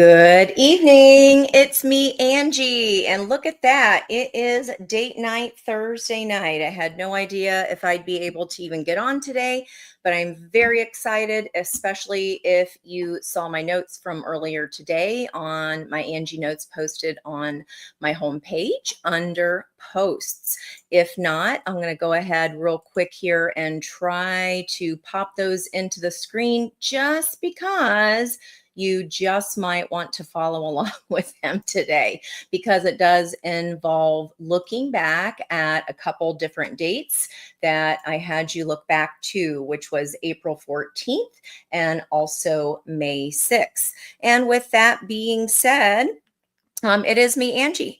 Good evening. It's me, Angie, and look at that. It is date night, Thursday night. I had no idea if I'd be able to even get on today, but I'm very excited, especially if you saw my notes from earlier today on my Angi-Notes posted on my homepage under posts. If not, I'm going to go ahead real quick here and try to pop those into the screen just because you just might want to follow along with them today, because it does involve looking back at a couple different dates that I had you look back to, which was April 14th and also May 6th. And with that being said, it is me, Angie,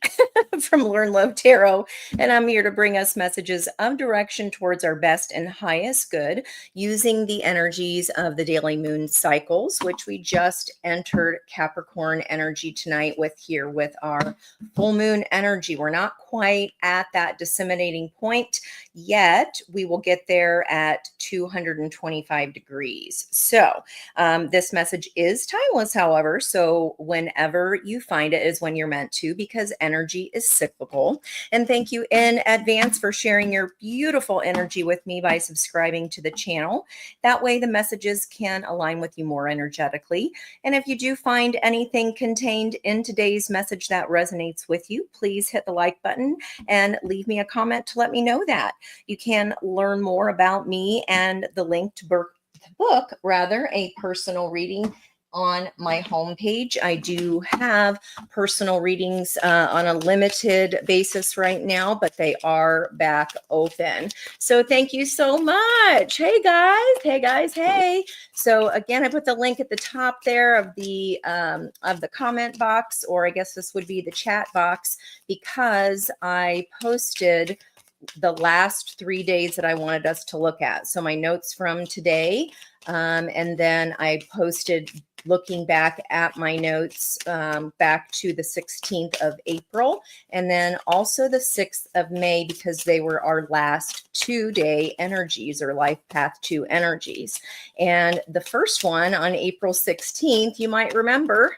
from Learn Love Tarot, and I'm here to bring us messages of direction towards our best and highest good using the energies of the daily moon cycles, which we just entered Capricorn energy tonight with our full moon energy. We're not quite at that disseminating point yet. We will get there at 225 degrees. So this message is timeless, however, so whenever you find it is when you're meant to, because energy is cyclical. And thank you in advance for sharing your beautiful energy with me by subscribing to the channel. That way the messages can align with you more energetically. And if you do find anything contained in today's message that resonates with you, please hit the like button and leave me a comment to let me know that. You can learn more about me and the link to book, a personal reading on my homepage. I do have personal readings on a limited basis right now, but they are back open. So thank you so much. Hey guys, hey. So again, I put the link at the top there of the comment box, or I guess this would be the chat box, because I posted the last 3 days that I wanted us to look at. So my notes from today, and then I posted looking back at my notes back to the 16th of April, and then also the 6th of May, because they were our last 2-day energies, or life path 2 energies. And the first one on April 16th, you might remember,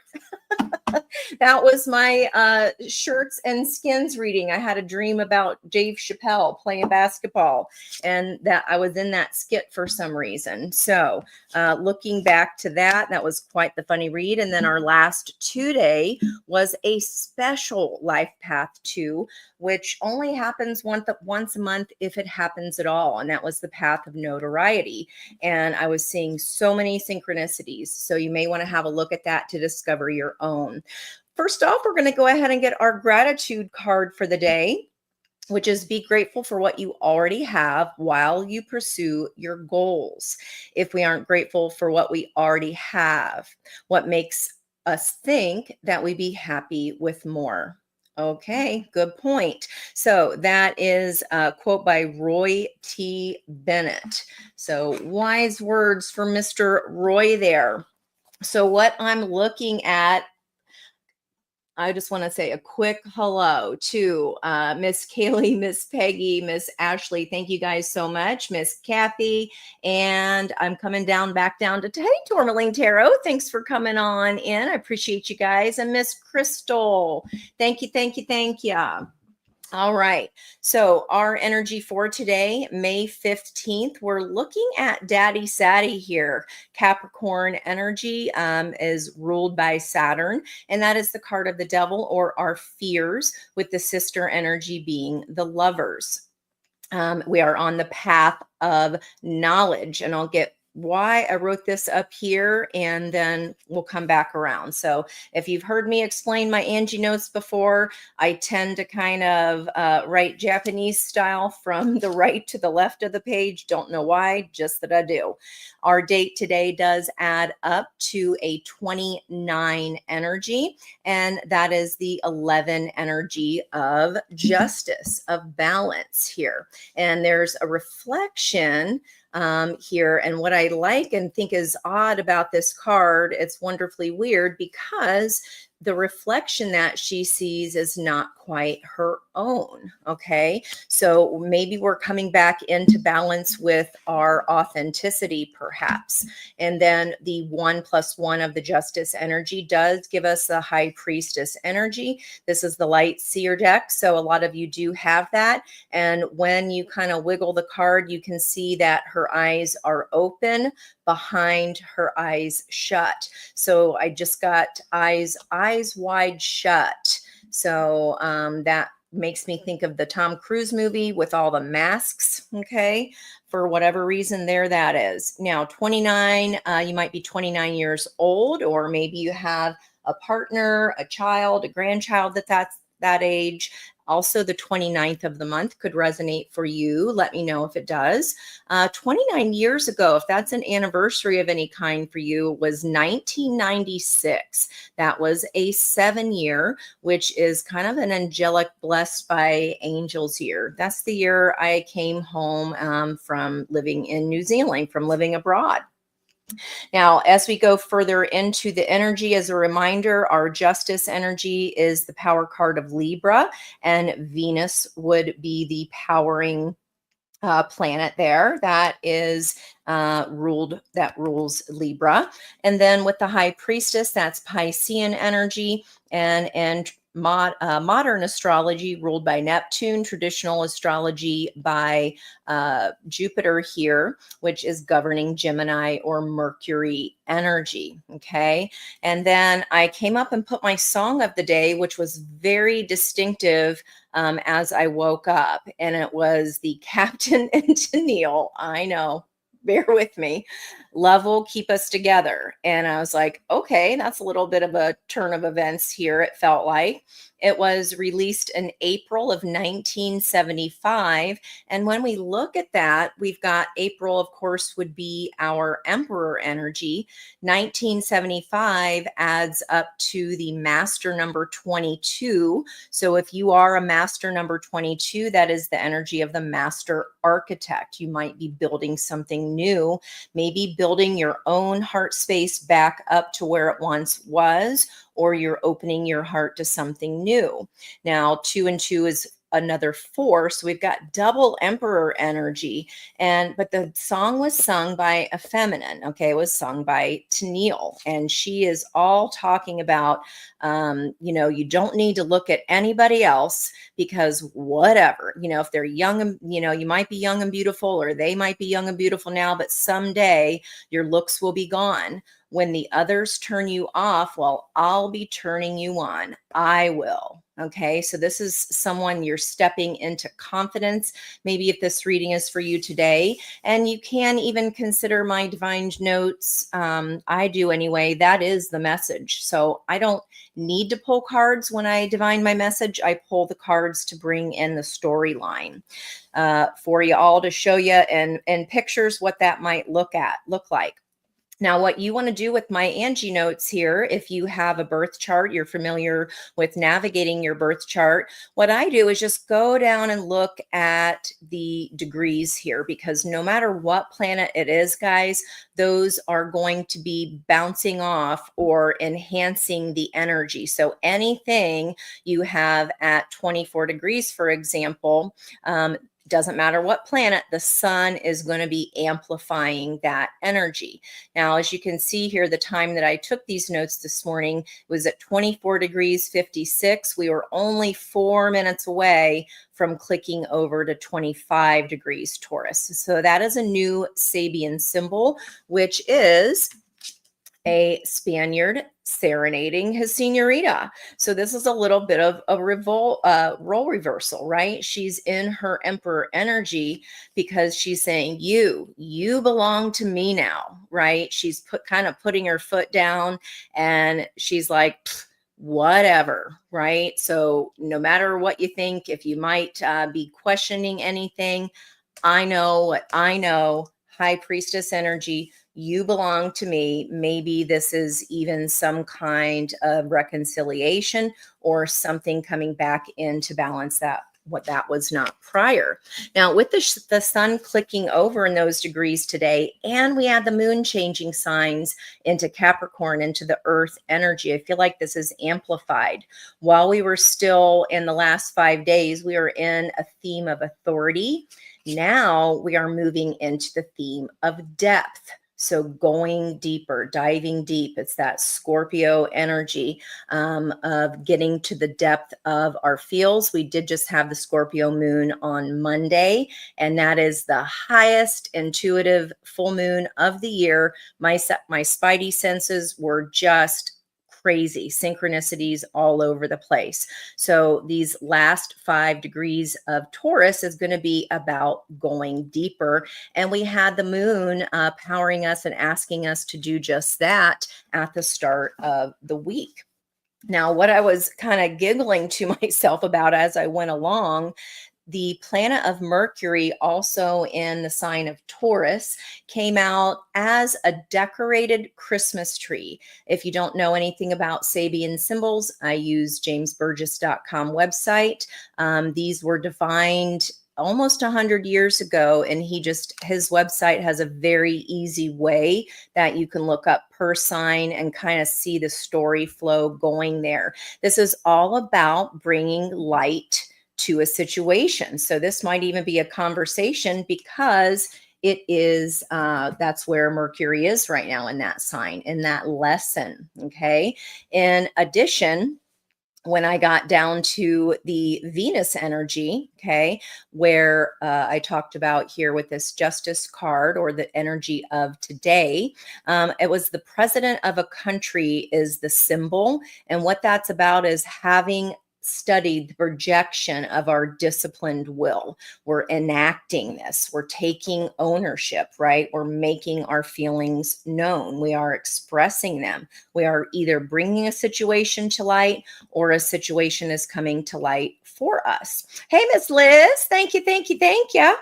that was my shirts and skins reading. I had a dream about Dave Chappelle playing basketball, and that I was in that skit for some reason. So looking back to that, that was quite the funny read. And then our last 2-day was a special life path 2, which only happens once a month if it happens at all. And that was the path of notoriety. And I was seeing so many synchronicities. So you may want to have a look at that to discover your own. First off, we're going to go ahead and get our gratitude card for the day, which is be grateful for what you already have while you pursue your goals. If we aren't grateful for what we already have, what makes us think that we'd be happy with more? Okay, good point. So that is a quote by Roy T. Bennett. So wise words for Mr. Roy there. So what I'm looking at, I just want to say a quick hello to Miss Kaylee, Miss Peggy, Miss Ashley. Thank you guys so much. Miss Kathy. And I'm coming back down to, hey, Tourmaline Tarot. Thanks for coming on in. I appreciate you guys. And Miss Crystal. Thank you, thank you, thank you. All right. So our energy for today, May 15th, we're looking at Daddy Saddy here. Capricorn energy is ruled by Saturn, and that is the card of the devil, or our fears, with the sister energy being the lovers. We are on the path of knowledge, and I'll get why I wrote this up here, and then we'll come back around. So if you've heard me explain my Angi-Notes before, I tend to kind of write Japanese style from the right to the left of the page. Don't know why, just that I do. Our date today does add up to a 29 energy, and that is the 11 energy of justice, of balance here. And there's a reflection here. And what I like and think is odd about this card, it's wonderfully weird, because the reflection that she sees is not quite her own. Okay. So maybe we're coming back into balance with our authenticity, perhaps. And then the 1+1 of the justice energy does give us the high priestess energy. This is the light seer deck. So a lot of you do have that. And when you kind of wiggle the card, you can see that her eyes are open behind her eyes shut. So I just got eyes wide shut. So that makes me think of the Tom Cruise movie with all the masks. Okay. For whatever reason, there that is. Now, 29, you might be 29 years old, or maybe you have a partner, a child, a grandchild that's that age. Also, the 29th of the month could resonate for you. Let me know if it does. 29 years ago, if that's an anniversary of any kind for you, was 1996. That was a 7-year, which is kind of an angelic blessed by angels year. That's the year I came home from living in New Zealand, from living abroad. Now, as we go further into the energy, as a reminder, our justice energy is the power card of Libra, and Venus would be the powering planet there that is rules Libra. And then with the high priestess, that's Piscean energy, and modern astrology ruled by Neptune, traditional astrology by Jupiter here, which is governing Gemini or Mercury energy. Okay. And then I came up and put my song of the day, which was very distinctive as I woke up, and it was the Captain and Tennille. I know, bear with me. Love will keep us together. And I was like, okay, that's a little bit of a turn of events here. It felt like it was released in April of 1975. And when we look at that, we've got April, of course, would be our Emperor energy. 1975 adds up to the master number 22. So if you are a master number 22, that is the energy of the master architect. You might be building something new, maybe building your own heart space back up to where it once was, or you're opening your heart to something new. Now, 2 and 2 is another 4, so we've got double emperor energy. But the song was sung by a feminine. Okay, it was sung by Tennille, and she is all talking about you don't need to look at anybody else, because whatever, if they're young and you might be young and beautiful, or they might be young and beautiful now, but someday your looks will be gone. When the others turn you off, well, I'll be turning you on. I will. Okay. So this is someone you're stepping into confidence. Maybe if this reading is for you today, and you can even consider my divine notes. I do anyway. That is the message. So I don't need to pull cards when I divine my message. I pull the cards to bring in the storyline for you all, to show you in pictures what that might look like. Now, what you want to do with my Angi-Notes here, if you have a birth chart, you're familiar with navigating your birth chart, what I do is just go down and look at the degrees here, because no matter what planet it is, guys, those are going to be bouncing off or enhancing the energy. So anything you have at 24 degrees, for example, doesn't matter what planet, the sun is going to be amplifying that energy. Now, as you can see here, the time that I took these notes this morning was at 24 degrees 56. We were only 4 minutes away from clicking over to 25 degrees Taurus. So that is a new Sabian symbol, which is a Spaniard serenading his senorita. So this is a little bit of a role reversal, right? She's in her emperor energy because she's saying, you belong to me now, right? She's kind of putting her foot down, and she's like, whatever, right? So no matter what you think, if you might be questioning anything, I know what I know. High priestess energy, you belong to me. Maybe this is even some kind of reconciliation or something coming back in to balance that what that was not prior. Now, with the sun clicking over in those degrees today, and we had the moon changing signs into Capricorn, into the earth energy, I feel like this is amplified. While we were still in the last 5 days, we were in a theme of authority. Now we are moving into the theme of depth. So going deeper, diving deep. It's that Scorpio energy of getting to the depth of our feels. We did just have the Scorpio moon on Monday, and that is the highest intuitive full moon of the year. My spidey senses were just crazy, synchronicities all over the place. So these last 5 degrees of Taurus is going to be about going deeper. And we had the moon powering us and asking us to do just that at the start of the week. Now, what I was kind of giggling to myself about as I went along, the planet of Mercury, also in the sign of Taurus, came out as a decorated Christmas tree. If you don't know anything about Sabian symbols, I use jamesburgess.com website. These were defined almost 100 years ago, and his website has a very easy way that you can look up per sign and kind of see the story flow going there. This is all about bringing light to a situation. So this might even be a conversation, because it is that's where Mercury is right now, in that sign, in that lesson. Okay. In addition, when I got down to the Venus energy, okay, where I talked about here with this Justice card, or the energy of today, it was the president of a country is the symbol. And what that's about is having studied the projection of our disciplined will. We're enacting this. We're taking ownership, right? We're making our feelings known. We are expressing them. We are either bringing a situation to light, or a situation is coming to light for us. Hey, Miss Liz, thank you, thank you, thank you.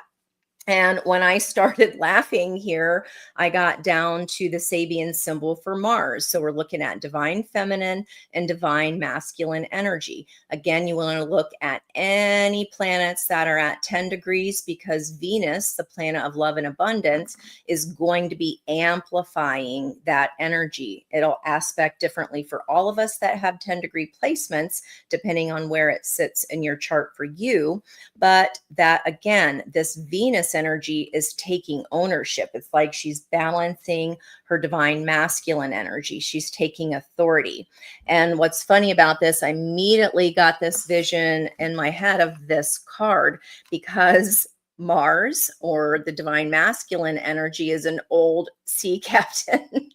And when I started laughing here, I got down to the Sabian symbol for Mars. So we're looking at divine feminine and divine masculine energy. Again, you want to look at any planets that are at 10 degrees, because Venus, the planet of love and abundance, is going to be amplifying that energy. It'll aspect differently for all of us that have 10-degree placements, depending on where it sits in your chart for you. But that, again, this Venus energy is taking ownership. It's like she's balancing her divine masculine energy. She's taking authority. And what's funny about this, I immediately got this vision in my head of this card, because Mars, or the divine masculine energy, is an old sea captain.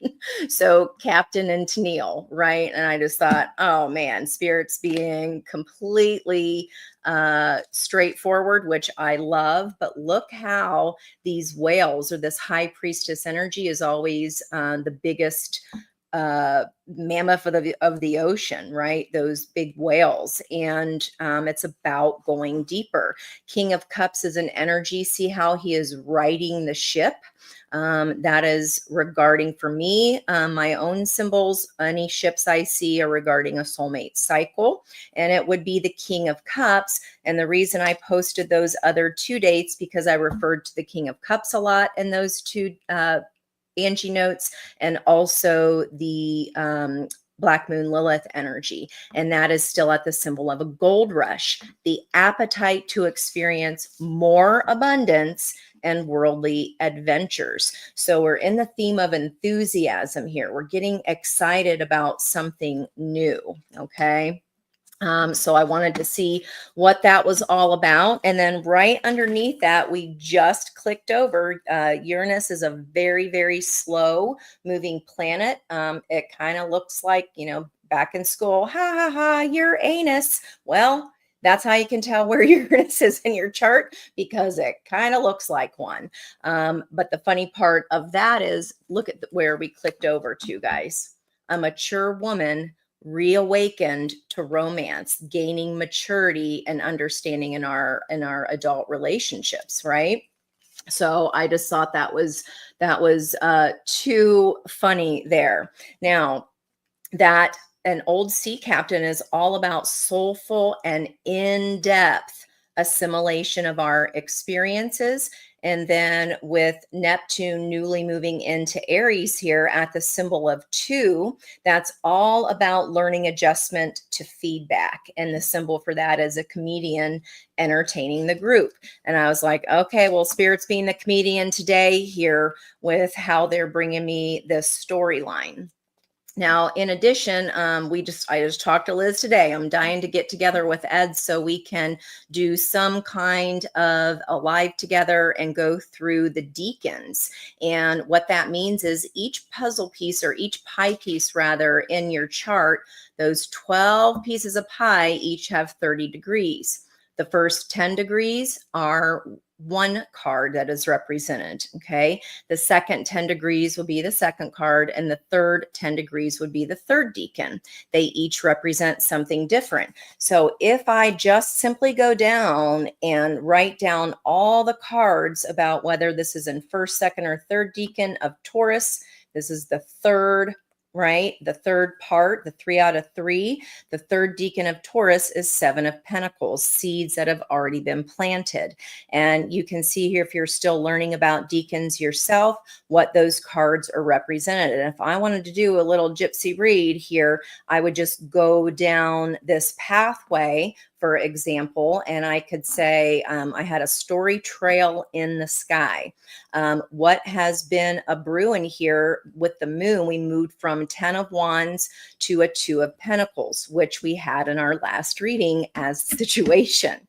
So Captain and Tennille, right? And I just thought, oh man, Spirit's being completely straightforward, which I love. But look how these whales, or this high priestess energy, is always the biggest mammoth of the ocean, right? Those big whales. And it's about going deeper. King of Cups is an energy. See how he is riding the ship. That is regarding, for me, my own symbols. Any ships I see are regarding a soulmate cycle, and it would be the King of Cups. And the reason I posted those other 2 dates, because I referred to the King of Cups a lot in those 2 Angi-Notes, and also the Black Moon Lilith energy. And that is still at the symbol of a gold rush, the appetite to experience more abundance and worldly adventures. So we're in the theme of enthusiasm here. We're getting excited about something new. Okay. So I wanted to see what that was all about. And then right underneath that, we just clicked over. Uranus is a very, very slow moving planet. It kind of looks like, back in school, ha ha ha, Uranus. Well, that's how you can tell where Uranus is in your chart, because it kind of looks like one. But the funny part of that is, look at where we clicked over to, guys. A mature woman reawakened to romance, gaining maturity and understanding in our adult relationships, right? So I just thought that was too funny there. Now, that an old sea captain is all about soulful and in-depth assimilation of our experiences. And then with Neptune newly moving into Aries here at the symbol of 2, that's all about learning adjustment to feedback. And the symbol for that is a comedian entertaining the group. And I was like, okay, well, Spirit's being the comedian today here with how they're bringing me this storyline. Now, in addition, I just talked to Liz today. I'm dying to get together with Ed so we can do some kind of a live together and go through the deacons. And what that means is each puzzle piece, or each pie piece rather, in your chart, those 12 pieces of pie each have 30 degrees. The first 10 degrees are one card that is represented, okay? The second 10 degrees will be the second card, and the third 10 degrees would be the third deacon. They each represent something different. So if I just simply go down and write down all the cards about whether this is in first, second, or third deacon of Taurus, this is the third, right? The third part, the 3 out of 3, the third deacon of Taurus is 7 of Pentacles, seeds that have already been planted. And you can see here, if you're still learning about deacons yourself, what those cards are represented. And if I wanted to do a little gypsy read here, I would just go down this pathway, for example, and I could say I had a story trail in the sky. What has been a brewing here with the moon, we moved from 10 of Wands to a 2 of Pentacles, which we had in our last reading as situation.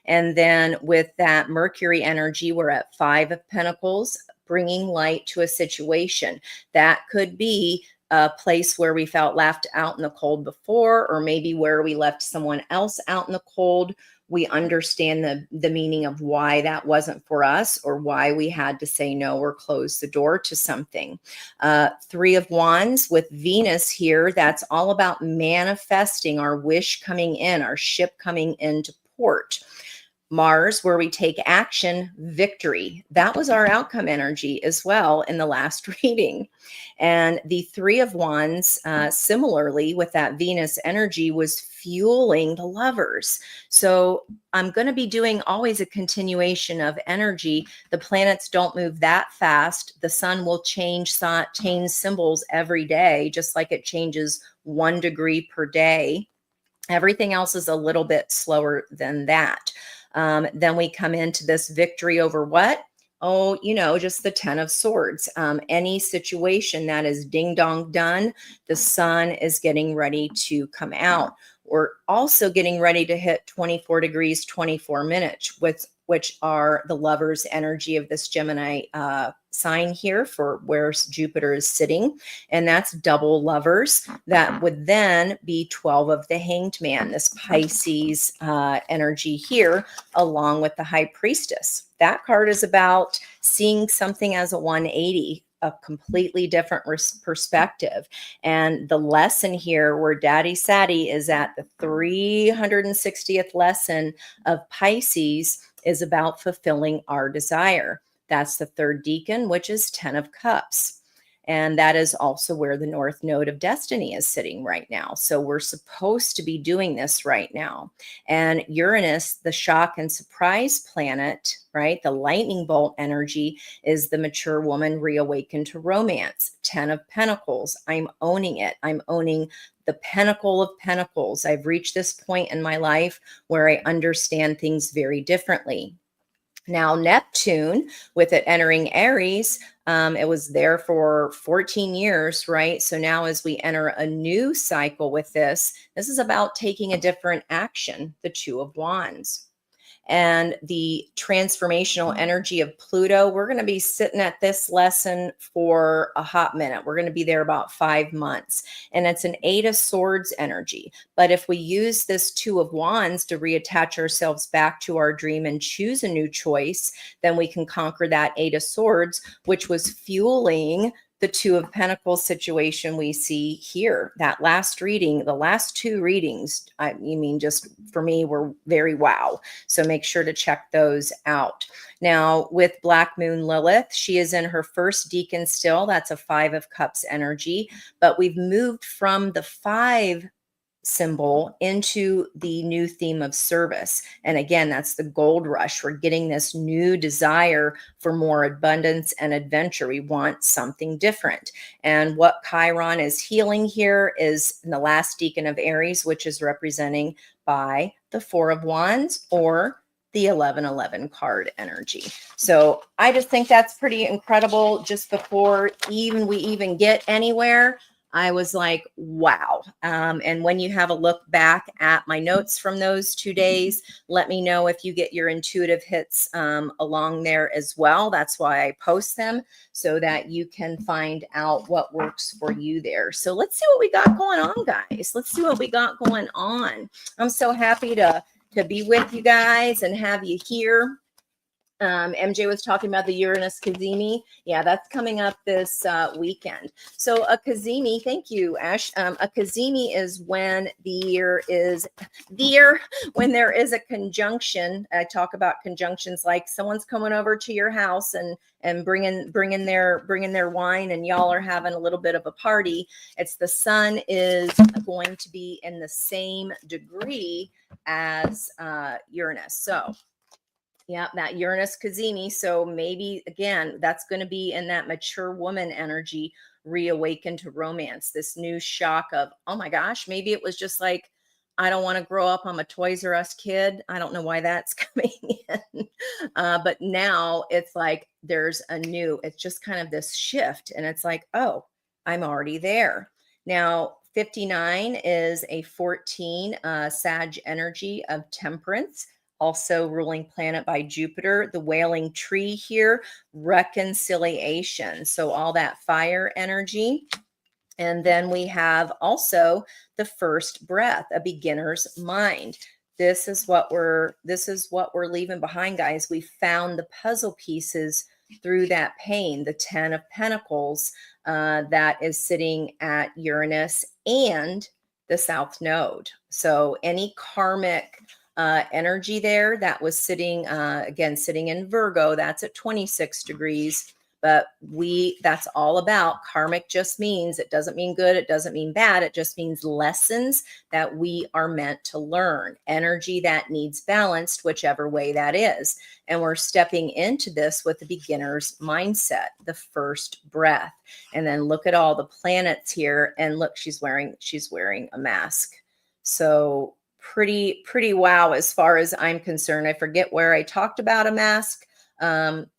And then with that Mercury energy, we're at 5 of Pentacles, bringing light to a situation. That could be a place where we felt left out in the cold before, or maybe where we left someone else out in the cold. We understand the meaning of why that wasn't for us, or why we had to say no or close the door to something. 3 of Wands with Venus here, that's all about manifesting our wish coming in, our ship coming into port. Mars, where we take action, victory. That was our outcome energy as well in the last reading. And the 3 of Wands, similarly with that Venus energy, was fueling the lovers. So I'm going to be doing always a continuation of energy. The planets don't move that fast. The sun will change symbols every day, just like it changes 1 degree per day. Everything else is a little bit slower than that. Then we come into this victory over what? Oh, just the 10 of Swords. Any situation that is ding dong done, the sun is getting ready to come out. We're also getting ready to hit 24 degrees, 24 minutes, which are the lover's energy of this Gemini sign here, for where Jupiter is sitting. And that's double lovers. That would then be 12 of the Hanged Man, this Pisces energy here, along with the High Priestess. That card is about seeing something as a 180, a completely different perspective. And the lesson here, where Daddy Sadie is at the 360th lesson of Pisces, is about fulfilling our desire. That's the third deacon, which is 10 of Cups. And that is also where the North Node of Destiny is sitting right now. So we're supposed to be doing this right now. And Uranus, the shock and surprise planet, right? The lightning bolt energy is the mature woman reawakened to romance. 10 of Pentacles. I'm owning it. I'm owning the pinnacle of pentacles. I've reached this point in my life where I understand things very differently. Now, Neptune, with it entering Aries, it was there for 14 years, right? So now as we enter a new cycle with this is about taking a different action, the 2 of Wands. And the transformational energy of Pluto, we're going to be sitting at this lesson for a hot minute. We're going to be there about 5 months. And it's an 8 of Swords energy. But if we use this 2 of Wands to reattach ourselves back to our dream and choose a new choice, then we can conquer that 8 of Swords, which was fueling the 2 of Pentacles situation we see here. That last reading, the last 2 readings, just for me, were very wow. So make sure to check those out. Now, with Black Moon Lilith, she is in her first deacon still. That's a 5 of Cups energy. But we've moved from the 5 symbol into the new theme of service. And again, that's the gold rush. We're getting this new desire for more abundance and adventure. We want something different. And what Chiron is healing here is in the last decan of Aries, which is representing by the Four of Wands or the 1111 card energy. So I just think that's pretty incredible. Just before we even get anywhere, I was like, wow. And when you have a look back at my notes from those 2 days, let me know if you get your intuitive hits along there as well. That's why I post them, so that you can find out what works for you there. So let's see what we got going on, guys. Let's see what we got going on. I'm so happy to be with you guys and have you here. MJ was talking about the Uranus Cazimi. Yeah, that's coming up this weekend. So a Cazimi, thank you, Ash. A Cazimi is when when there is a conjunction. I talk about conjunctions like someone's coming over to your house and bringing their wine, and y'all are having a little bit of a party. It's the sun is going to be in the same degree as Uranus. So yeah, that Uranus Cazimi. So maybe again, that's going to be in that mature woman energy, reawaken to romance. This new shock of, oh my gosh, maybe it was just like, I don't want to grow up. I'm a Toys R Us kid. I don't know why that's coming in. But now it's like it's just kind of this shift. And it's like, oh, I'm already there. Now, 59 is a 14 Sag energy of temperance, also ruling planet by Jupiter. The wailing tree here, reconciliation. So all that fire energy. And then we have also the first breath, a beginner's mind. This is what we're leaving behind, guys. We found the puzzle pieces through that pain, the 10 of Pentacles that is sitting at Uranus and the South Node. So any karmic energy there that was sitting in Virgo, that's at 26 degrees. But that's all about karmic. Just means, it doesn't mean good, it doesn't mean bad, it just means lessons that we are meant to learn, energy that needs balanced, whichever way that is. And we're stepping into this with the beginner's mindset, the first breath. And then look at all the planets here, and look, she's wearing a mask. So pretty wow as far as I'm concerned. I forget where I talked about a mask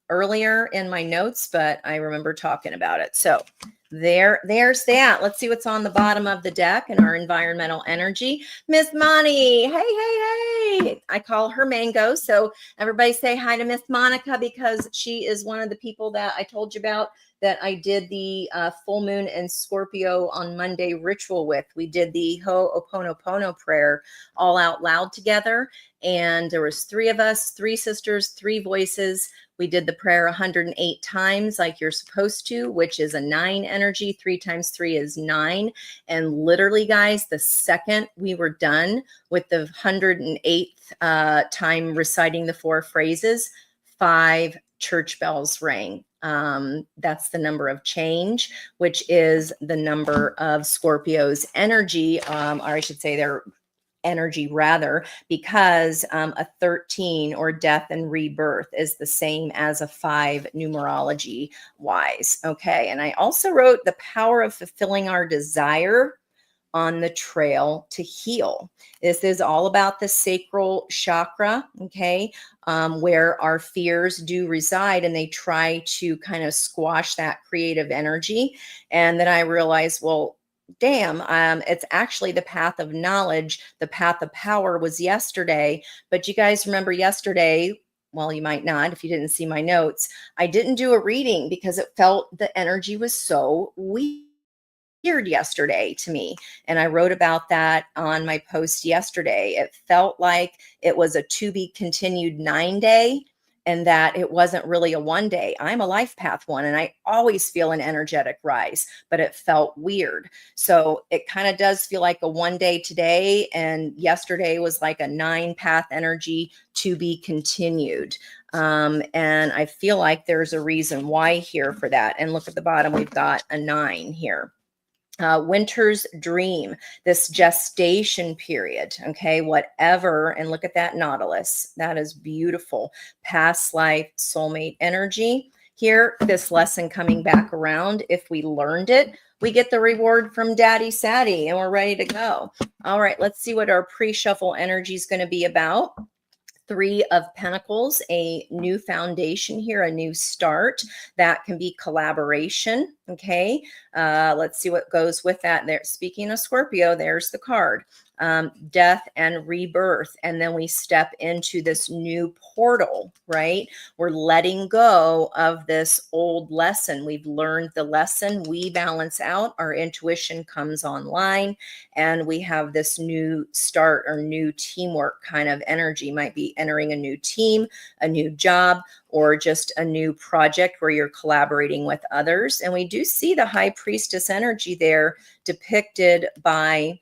earlier in my notes, but I remember talking about it. So there's that. Let's see what's on the bottom of the deck in our environmental energy. Miss Monty, hey. I call her Mango. So everybody say hi to Miss Monica, because she is one of the people that I told you about that I did the full moon and Scorpio on Monday ritual with. We did the Ho'oponopono prayer all out loud together. And there was 3 of us, 3 sisters, 3 voices. We did the prayer 108 times like you're supposed to, which is a 9 energy. 3 times 3 is 9. And literally, guys, the second we were done with the 108th time reciting the 4 phrases, 5 church bells rang. That's the number of change, which is the number of Scorpio's energy, or I should say their energy rather, because a 13 or death and rebirth is the same as a 5 numerology wise. Okay. And I also wrote the power of fulfilling our desire on the trail to heal. This is all about the sacral chakra, okay, where our fears do reside, and they try to kind of squash that creative energy. And then I realized, well, damn, it's actually the path of knowledge. The path of power was yesterday. But you guys remember yesterday, well, you might not if you didn't see my notes, I didn't do a reading because it felt the energy was so weird yesterday to me. And I wrote about that on my post yesterday. It felt like it was a to be continued 9-day, and that it wasn't really a 1-day. I'm a life path 1, and I always feel an energetic rise, but it felt weird. So it kind of does feel like a 1-day today. And yesterday was like a 9 path energy to be continued. And I feel like there's a reason why here for that. And look at the bottom, we've got a 9 here. Winter's dream, this gestation period, okay, whatever. And look at that Nautilus. That is beautiful. Past life, soulmate energy. Here, this lesson coming back around. If we learned it, we get the reward from Daddy Saddy and we're ready to go. All right, let's see what our pre-shuffle energy is going to be about. Three of Pentacles, a new foundation here, a new start. That can be collaboration. Okay. Let's see what goes with that there. Speaking of Scorpio, there's the card. Death and rebirth. And then we step into this new portal, right? We're letting go of this old lesson. We've learned the lesson. We balance out. Our intuition comes online and we have this new start or new teamwork kind of energy. Might be entering a new team, a new job, or just a new project where you're collaborating with others. And we do see the High Priestess energy there depicted by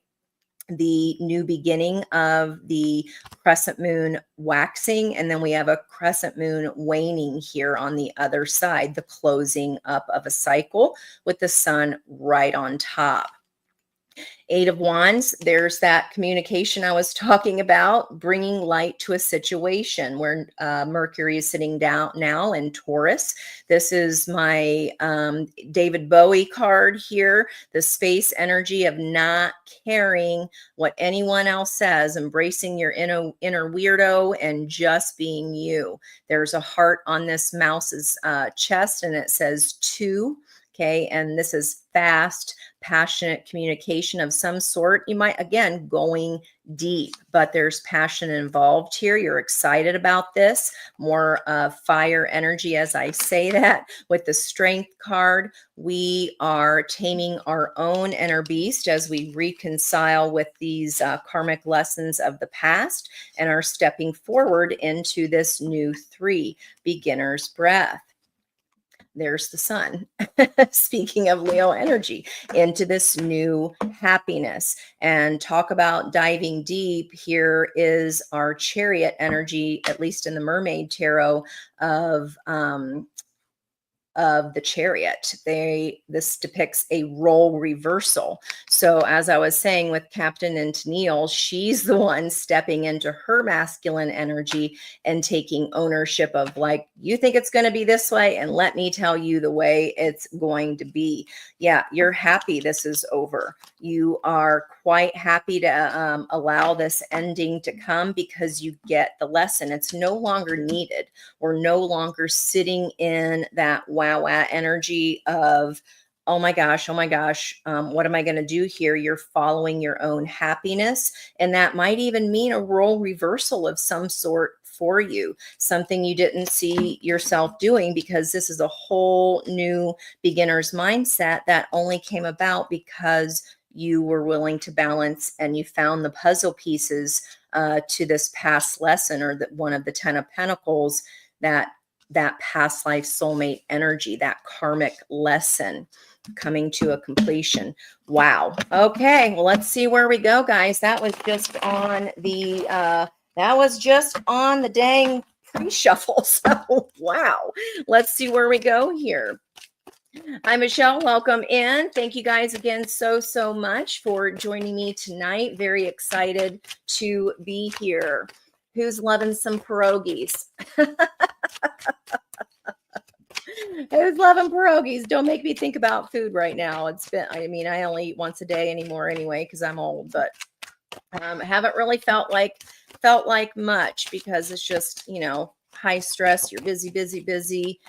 the new beginning of the crescent moon waxing. And then we have a crescent moon waning here on the other side, the closing up of a cycle with the sun right on top. Eight of Wands, there's that communication I was talking about, bringing light to a situation where Mercury is sitting down now in Taurus. This is my David Bowie card here, the space energy of not caring what anyone else says, embracing your inner weirdo and just being you. There's a heart on this mouse's chest and it says 2. Okay, and this is fast, passionate communication of some sort. You might, again, going deep, but there's passion involved here. You're excited about this. More fire energy as I say that. With the Strength card, we are taming our own inner beast as we reconcile with these karmic lessons of the past and are stepping forward into this new 3, beginner's breath. There's the sun. Speaking of Leo energy, into this new happiness. And talk about diving deep. Here is our Chariot energy, at least in the Mermaid Tarot, of the Chariot. This depicts a role reversal. So as I was saying with Captain and Tennille, she's the one stepping into her masculine energy and taking ownership of, like, you think it's going to be this way, and let me tell you the way it's going to be. Yeah, you're happy this is over. You are quite happy to allow this ending to come because you get the lesson. It's no longer needed. We're no longer sitting in that wow energy of, oh my gosh, what am I going to do here? You're following your own happiness. And that might even mean a role reversal of some sort for you, something you didn't see yourself doing, because this is a whole new beginner's mindset that only came about because you were willing to balance and you found the puzzle pieces to this past lesson, or that one of the 10 of Pentacles, that past life soulmate energy, that karmic lesson coming to a completion. Wow. Okay. Well, let's see where we go, guys. That was just on the dang pre-shuffle. So wow. Let's see where we go here. Hi, Michelle. Welcome in. Thank you guys again so much for joining me tonight. Very excited to be here. Who's loving some pierogies? Who's loving pierogies? Don't make me think about food right now. I only eat once a day anymore anyway because I'm old, but haven't really felt like much because it's just, high stress. You're busy,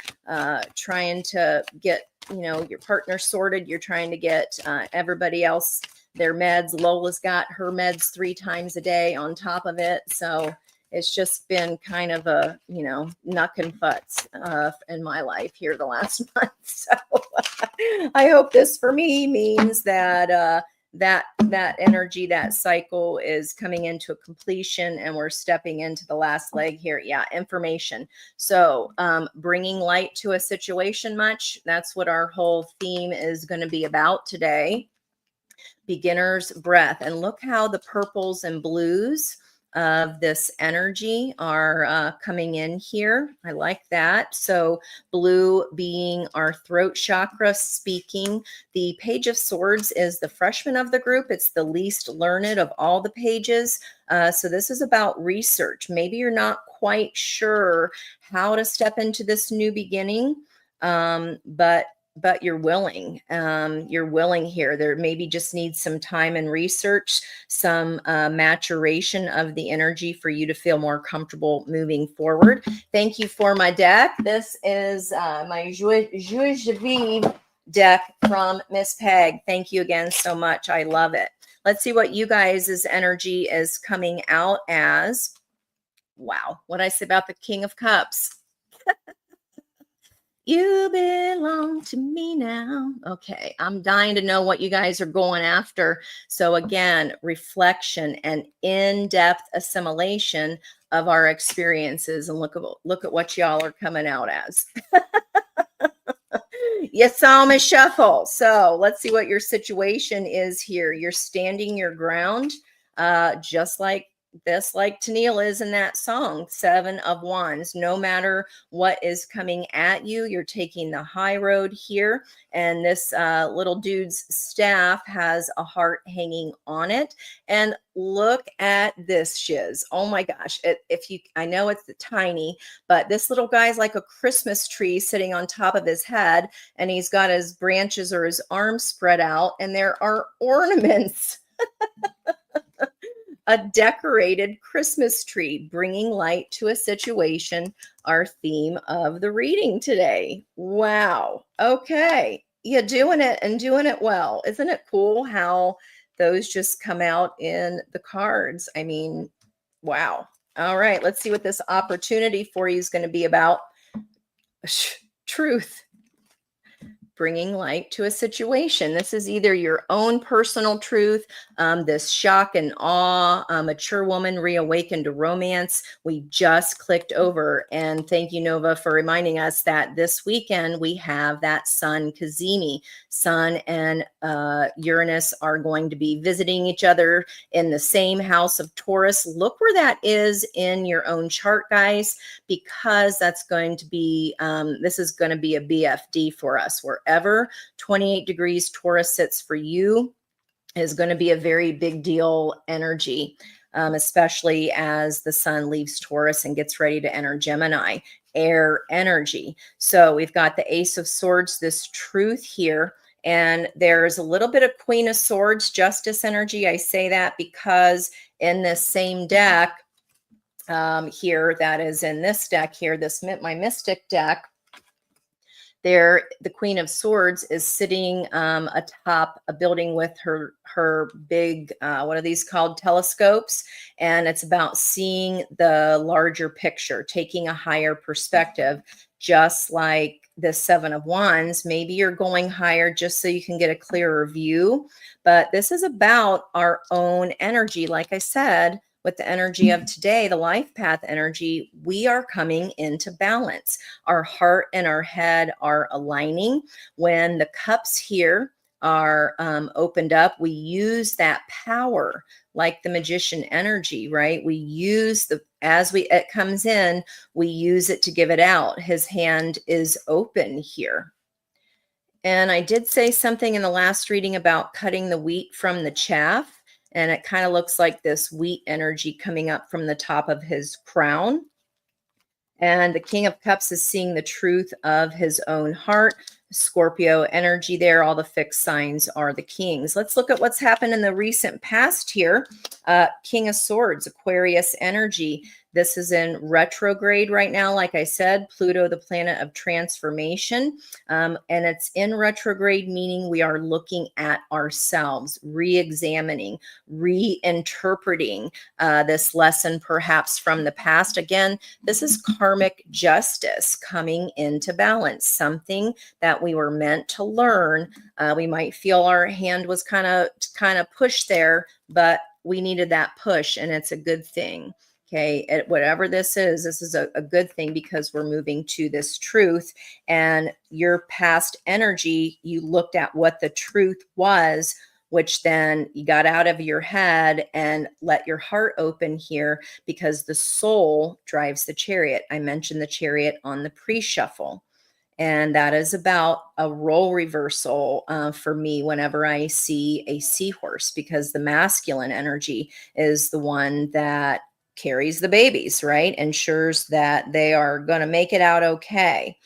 trying to get, your partner sorted. You're trying to get everybody else their meds. Lola's got her meds 3 times a day on top of it. So it's just been kind of a, knuck and futz in my life here the last month. So I hope this for me means that that energy, that cycle is coming into a completion and we're stepping into the last leg here. Yeah, information. So bringing light to a situation much. That's what our whole theme is going to be about today. Beginner's breath. And look how the purples and blues of this energy are coming in here. I like that. So blue being our throat chakra speaking. The Page of Swords is the freshman of the group. It's the least learned of all the pages. So this is about research. Maybe you're not quite sure how to step into this new beginning, but you're willing. You're willing here. There maybe just needs some time and research, some maturation of the energy for you to feel more comfortable moving forward. Thank you for my deck. This is my Joie de Vivre deck from Miss Peg. Thank you again so much. I love it. Let's see what you guys' energy is coming out as. Wow. What I say about the King of Cups. You belong to me now. Okay, I'm dying to know what you guys are going after. So again, reflection and in-depth assimilation of our experiences, and look at what y'all are coming out as. You saw me shuffle. So let's see what your situation is here. You're standing your ground, just like this, like Tennille is in that song, 7 of Wands. No matter what is coming at you, you're taking the high road here. And this little dude's staff has a heart hanging on it. And look at this shiz. Oh my gosh. I know it's tiny, but this little guy's like a Christmas tree sitting on top of his head, and he's got his branches or his arms spread out, and there are ornaments. A decorated Christmas tree, bringing light to a situation, our theme of the reading today. Wow. Okay. You're doing it and doing it well. Isn't it cool how those just come out in the cards? I mean, wow. All right. Let's see what this opportunity for you is going to be about. Truth. Bringing light to a situation. This is either your own personal truth, this shock and awe, mature woman reawakened to romance. We just clicked over, and thank you, Nova, for reminding us that this weekend we have that Sun Cazimi. Sun and Uranus are going to be visiting each other in the same house of Taurus. Look where that is in your own chart, guys, because that's going to be, this is going to be a BFD for us. Wherever 28 degrees Taurus sits for you is going to be a very big deal energy, especially as the sun leaves Taurus and gets ready to enter Gemini, air energy. So we've got the Ace of Swords, this truth here. And there's a little bit of Queen of Swords, justice energy. I say that because in this same deck here, that is in this deck here, my Mystic deck, there, the Queen of Swords is sitting atop a building with her big, what are these called? Telescopes. And it's about seeing the larger picture, taking a higher perspective, just like the 7 of Wands. Maybe you're going higher just so you can get a clearer view. But this is about our own energy. Like I said, with the energy of today, the life path energy, we are coming into balance. Our heart and our head are aligning. When the cups here are opened up, we use that power like the magician energy, right? We use it comes in, we use it to give it out. His hand is open here. And I did say something in the last reading about cutting the wheat from the chaff. And it kind of looks like this wheat energy coming up from the top of his crown. And the King of Cups is seeing the truth of his own heart. Scorpio energy there. All the fixed signs are the kings. Let's look at what's happened in the recent past here. King of Swords, Aquarius energy. This is in retrograde right now. Like I said, Pluto, the planet of transformation. And it's in retrograde, meaning we are looking at ourselves, re-examining, reinterpreting this lesson perhaps from the past. Again, this is karmic justice coming into balance, something that we were meant to learn. We might feel our hand was kind of pushed there, but we needed that push, and it's a good thing. Okay, whatever this is a good thing because we're moving to this truth. And your past energy, you looked at what the truth was which then you got out of your head and let your heart open here, because the soul drives the chariot. I mentioned the chariot on the pre-shuffle. And that is about a role reversal for me whenever I see a seahorse, because the masculine energy is the one that carries the babies, right? Ensures that they are going to make it out okay.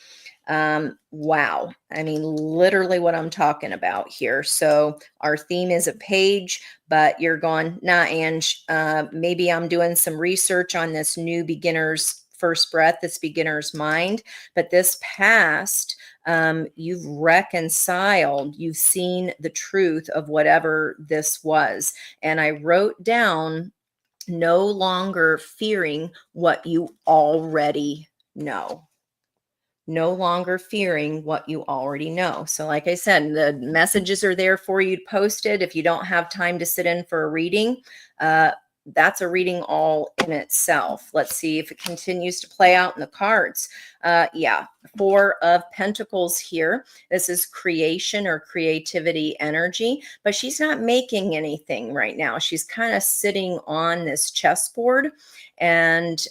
Wow. I mean, literally what I'm talking about here. So our theme is a page, but you're going, nah, Ange, maybe I'm doing some research on this new beginner's first breath, this beginner's mind, but this past, you've reconciled, you've seen the truth of whatever this was. And I wrote down, no longer fearing what you already know. No longer fearing what you already know. So like I said, the messages are there for you posted. If you don't have time to sit in for a reading, that's a reading all in itself. Let's see if it continues to play out in the cards. Yeah, Four of Pentacles here. This is creation or creativity energy, but she's not making anything right now. She's kind of sitting on this chessboard, and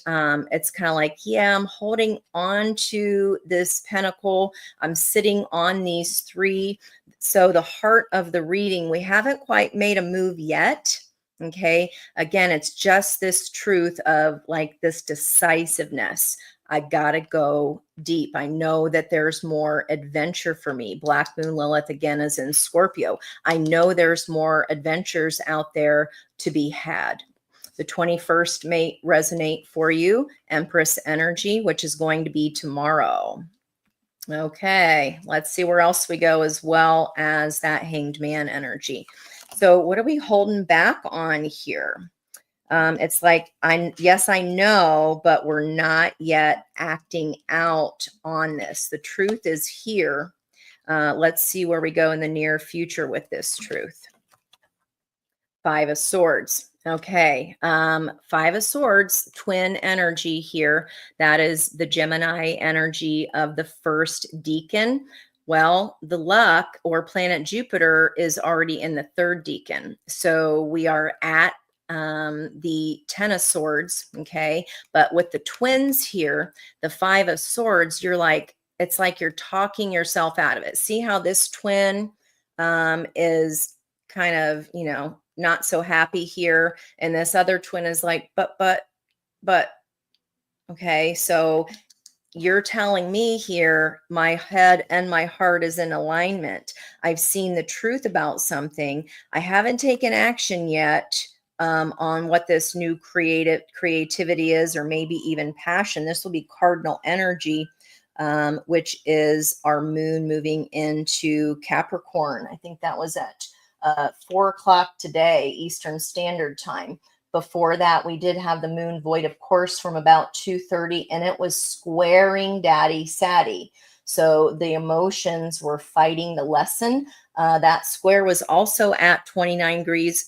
it's kind of like, yeah, I'm holding on to this pentacle. I'm sitting on these three. So the heart of the reading, we haven't quite made a move yet. Okay. Again, it's just this truth of like this decisiveness. I got to go deep. I know that there's more adventure for me. Black Moon Lilith again is in Scorpio. I know there's more adventures out there to be had. The 21st may resonate for you. Empress energy, which is going to be tomorrow. Okay, let's see where else we go, as well as that Hanged Man energy. So what are we holding back on here? It's like, yes, I know, but we're not yet acting out on this. The truth is here. Let's see where we go in the near future with this truth. Five of Swords. Okay. Five of Swords, twin energy here. That is the Gemini energy of the first decan. Well, the luck or planet Jupiter is already in the third decan. So we are at the Ten of Swords. Okay. But with the twins here, the Five of Swords, you're like, it's like you're talking yourself out of it. See how this twin is kind of, not so happy here. And this other twin is like, but, okay. So you're telling me here, my head and my heart is in alignment. I've seen the truth about something. I haven't taken action yet on what this new creativity is, or maybe even passion. This will be cardinal energy, which is our moon moving into Capricorn. I think that was at 4 o'clock today, Eastern Standard Time. Before that, we did have the moon void, of course, from about 2:30, and it was squaring Daddy Sadie. So the emotions were fighting the lesson. That square was also at 29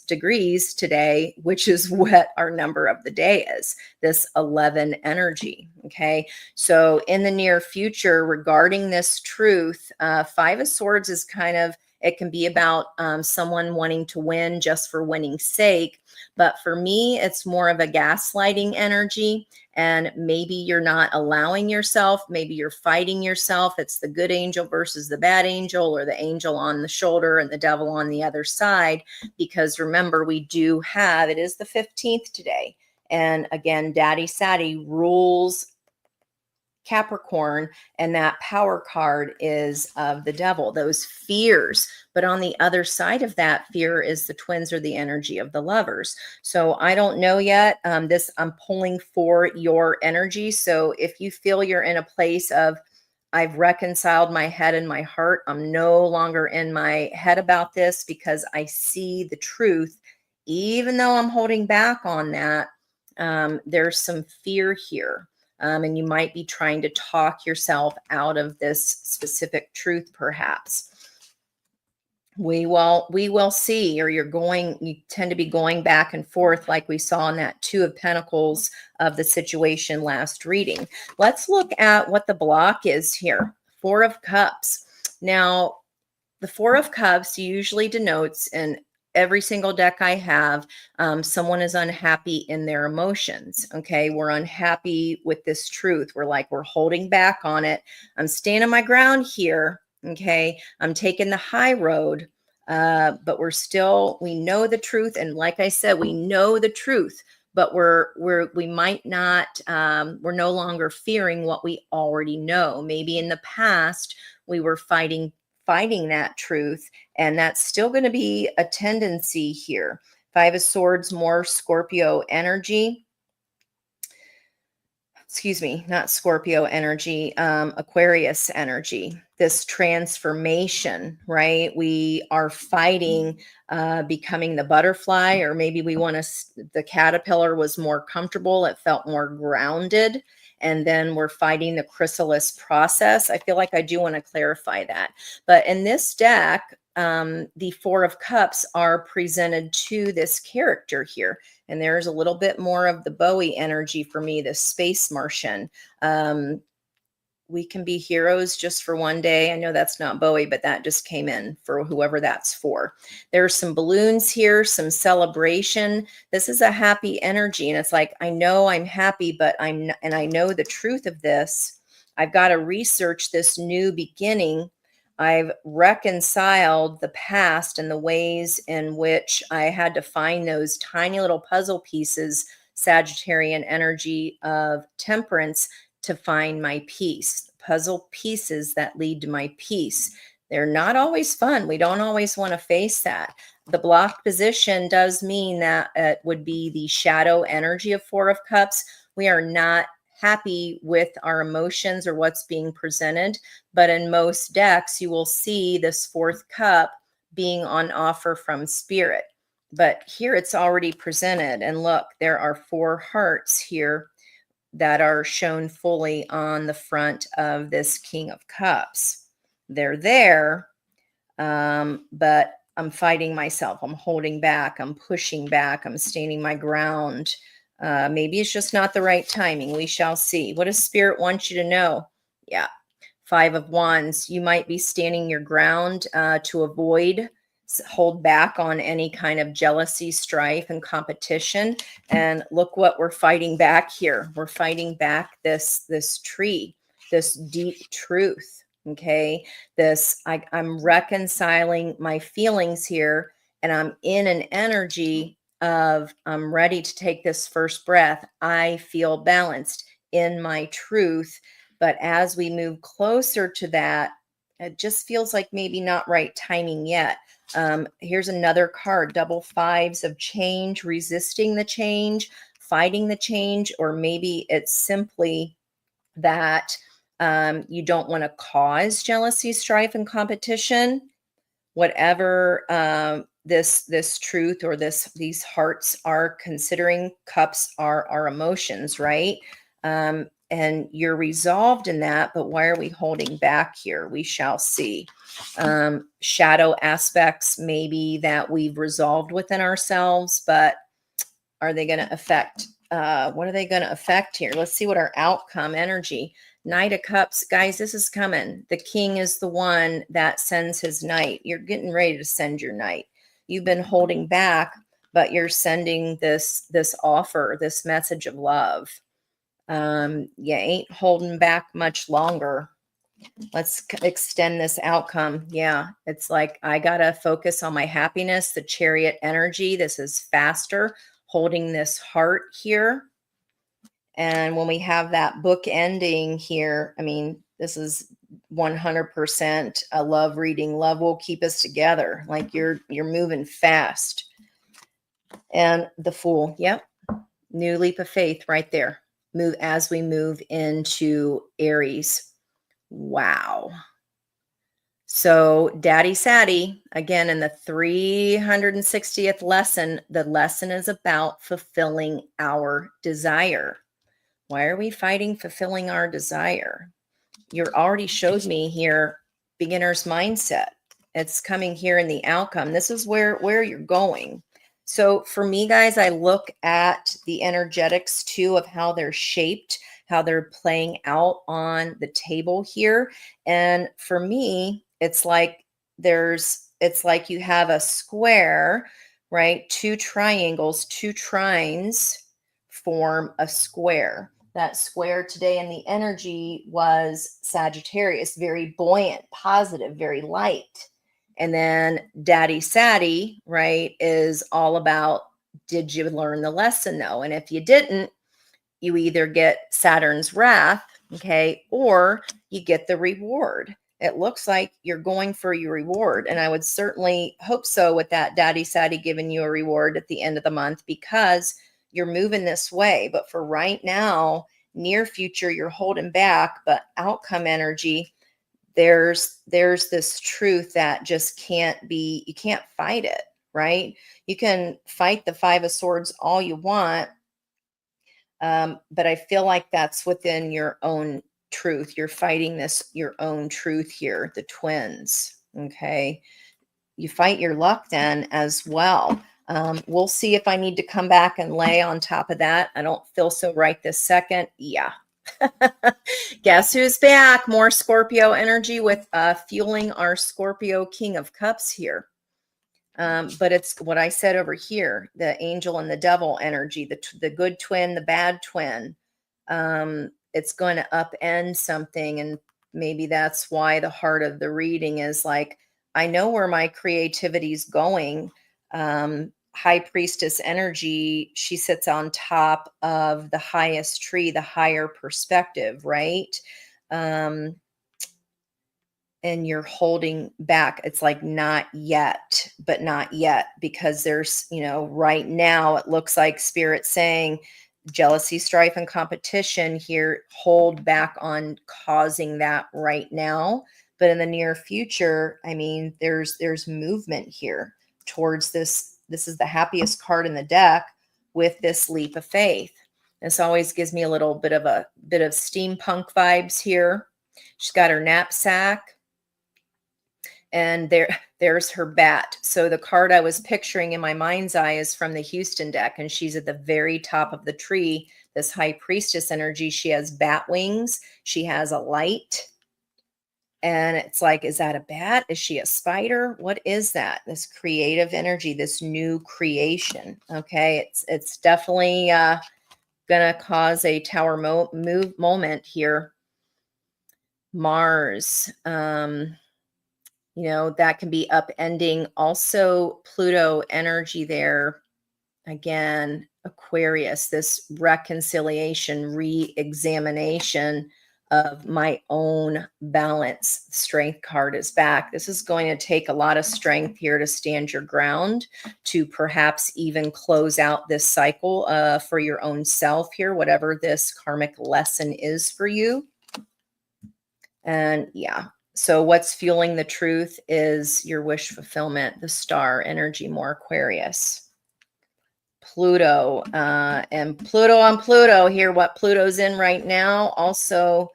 degrees today, which is what our number of the day is, this 11 energy. Okay. So in the near future, regarding this truth, Five of Swords is kind of, it can be about someone wanting to win just for winning's sake. But for me, it's more of a gaslighting energy. And maybe you're not allowing yourself, maybe you're fighting yourself. It's the good angel versus the bad angel, or the angel on the shoulder and the devil on the other side. Because remember, we do have, it is the 15th today. And again, Daddy Sadie rules Capricorn, and that power card is of the devil, those fears. But on the other side of that fear is the twins, or the energy of the lovers. So I don't know yet. I'm pulling for your energy. So if you feel you're in a place of, I've reconciled my head and my heart, I'm no longer in my head about this because I see the truth, even though I'm holding back on that, there's some fear here. And you might be trying to talk yourself out of this specific truth, perhaps. We will see, or you tend to be going back and forth like we saw in that Two of Pentacles of the situation last reading. Let's look at what the block is here. Four of Cups. Now, the Four of Cups usually denotes an every single deck I have, someone is unhappy in their emotions. Okay. We're unhappy with this truth. We're holding back on it. I'm standing my ground here. Okay. I'm taking the high road. But we know the truth. And like I said, we know the truth, but we might not, we're no longer fearing what we already know. Maybe in the past, we were fighting that truth, and that's still going to be a tendency here. Five of Swords, more Scorpio energy. Excuse me, not Scorpio energy, Aquarius energy, this transformation, right? We are fighting becoming the butterfly, or maybe the caterpillar was more comfortable. It felt more grounded. And then we're fighting the chrysalis process. I feel like I do want to clarify that. But in this deck, the Four of Cups are presented to this character here. And there's a little bit more of the Bowie energy for me, the space Martian. We can be heroes just for one day. I know that's not Bowie, but that just came in for whoever that's for. There's some balloons here, some celebration. This is a happy energy. And it's like, I know I'm happy, but and I know the truth of this. I've got to research this new beginning. I've reconciled the past and the ways in which I had to find those tiny little puzzle pieces, Sagittarian energy of temperance, to find my peace. Puzzle pieces that lead to my peace. They're not always fun. We don't always want to face that. The blocked position does mean that it would be the shadow energy of Four of Cups. We are not happy with our emotions or what's being presented. But in most decks, you will see this fourth cup being on offer from Spirit. But here it's already presented. And look, there are four hearts here that are shown fully on the front of this King of Cups. They're there, but I'm fighting myself. I'm holding back. I'm pushing back. I'm standing my ground. Maybe it's just not the right timing. We shall see. What does Spirit want you to know? Yeah. Five of Wands. You might be standing your ground to hold back on any kind of jealousy, strife, and competition. And look what we're fighting back here. We're fighting back this tree, this deep truth. Okay. I'm reconciling my feelings here, and I'm in an energy of I'm ready to take this first breath. I feel balanced in my truth. But as we move closer to that, it just feels like maybe not right timing yet. Here's another card, double fives of change, resisting the change, fighting the change, or maybe it's simply that you don't want to cause jealousy, strife, and competition. Whatever this truth or these hearts are considering, cups are our emotions, right? And you're resolved in that, but why are we holding back here? We shall see. Shadow aspects maybe that we've resolved within ourselves, but are they going to affect? What are they going to affect here? Let's see what our outcome energy. Knight of Cups, guys, this is coming. The king is the one that sends his knight. You're getting ready to send your knight. You've been holding back, but you're sending this offer, this message of love. You ain't holding back much longer. Let's extend this outcome. Yeah, it's like I got to focus on my happiness, the Chariot energy. This is faster, holding this heart here. And when we have that book ending here, I mean, this is 100% a love reading. Love will keep us together. Like you're moving fast. And the Fool. Yep. New leap of faith right there. Move as we move into Aries. Wow. So Daddy Saddy, again, in the 360th lesson, the lesson is about fulfilling our desire. Why are we fighting fulfilling our desire? You already showed me here, beginner's mindset. It's coming here in the outcome. This is where you're going. So for me, guys, I look at the energetics too of how they're shaped, how they're playing out on the table here. And for me, it's like there's it's like you have a square, right? Two triangles, two trines form a square. That square today in the energy was Sagittarius, very buoyant, positive, very light. And then Daddy Saddy, right, is all about, did you learn the lesson though? And if you didn't, you either get Saturn's wrath, okay, or you get the reward. It looks like you're going for your reward. And I would certainly hope so, with that Daddy Saddy giving you a reward at the end of the month, because you're moving this way. But for right now, near future, you're holding back. But outcome energy, there's this truth that just can't be, you can't fight it, right? You can fight the Five of Swords all you want, but I feel like that's within your own truth. You're fighting this, your own truth here, the twins. Okay. You fight your luck then as well. We'll see if I need to come back and lay on top of that. I don't feel so right this second. Yeah. Guess who's back? More Scorpio energy with fueling our Scorpio King of Cups here. But it's what I said over here, the angel and the devil energy, the good twin, the bad twin. It's going to upend something. And maybe that's why the heart of the reading is like, I know where my creativity is going. High Priestess energy, she sits on top of the highest tree, the higher perspective, right? And you're holding back. It's like not yet, but not yet, because there's, right now it looks like Spirit saying jealousy, strife, and competition here, hold back on causing that right now. But in the near future, I mean, there's movement here towards this. This is the happiest card in the deck with this leap of faith. This always gives me a little bit of steampunk vibes here. She's got her knapsack, and there's her bat. So the card I was picturing in my mind's eye is from the Houston deck, and she's at the very top of the tree, this High Priestess energy. She has bat wings. She has a light. And it's like, is that a bat? Is she a spider? What is that? This creative energy, this new creation. Okay, it's definitely going to cause a tower moment here. Mars. That can be upending. Also, Pluto energy there. Again, Aquarius, this reconciliation, re-examination of my own balance. Strength card is back. This is going to take a lot of strength here to stand your ground, to perhaps even close out this cycle for your own self here, whatever this karmic lesson is for you. And yeah. So what's fueling the truth is your wish fulfillment, the star energy, more Aquarius. Pluto, and Pluto on Pluto here, what Pluto's in right now, also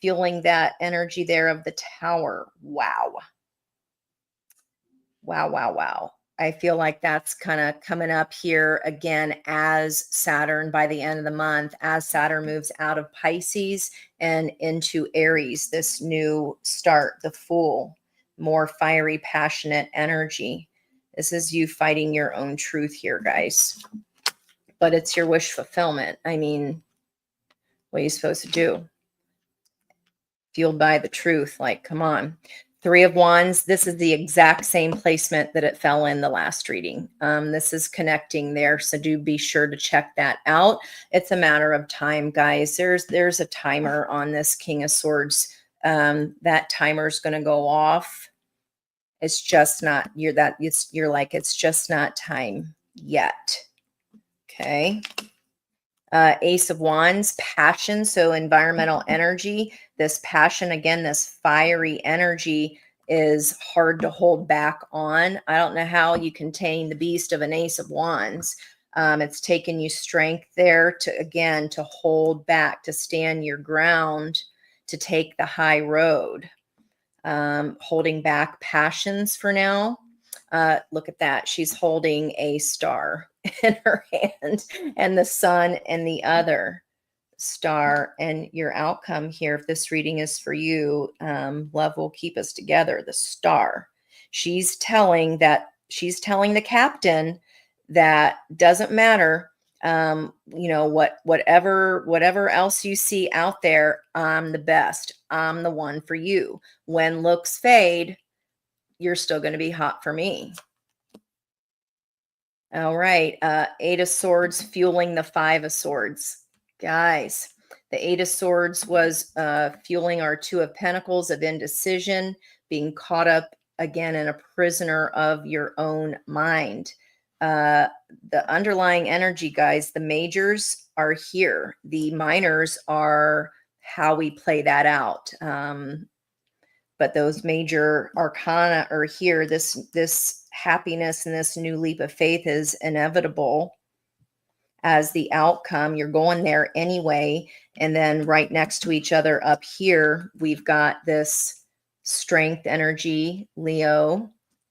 fueling that energy there of the tower. Wow. Wow, wow, wow. I feel like that's kind of coming up here again as Saturn, by the end of the month, as Saturn moves out of Pisces and into Aries, this new start, the Fool, more fiery, passionate energy. This is you fighting your own truth here, guys. But it's your wish fulfillment. I mean, what are you supposed to do? Fueled by the truth. Like, come on. Three of Wands. This is the exact same placement that it fell in the last reading. This is connecting there. So do be sure to check that out. It's a matter of time, guys. There's a timer on this King of Swords. That timer is going to go off. It's just not, you're like, it's just not time yet. Okay. Ace of Wands, passion. So environmental energy, this passion, again, this fiery energy is hard to hold back on. I don't know how you contain the beast of an Ace of Wands. It's taken you strength there to hold back, to stand your ground, to take the high road. Holding back passions for now. Look at that. She's holding a star in her hand, and the sun in the other star. And your outcome here, if this reading is for you, love will keep us together, the star. She's telling the captain that doesn't matter, whatever else you see out there, I'm the best. I'm the one for you. When looks fade, you're still going to be hot for me. All right. Eight of Swords fueling the Five of Swords. Guys, the Eight of Swords was fueling our Two of Pentacles of indecision, being caught up again in a prisoner of your own mind. The underlying energy, guys, the majors are here. The minors are how we play that out. But those major arcana are here. This happiness and this new leap of faith is inevitable as the outcome. You're going there anyway. And then right next to each other up here, we've got this strength energy, Leo,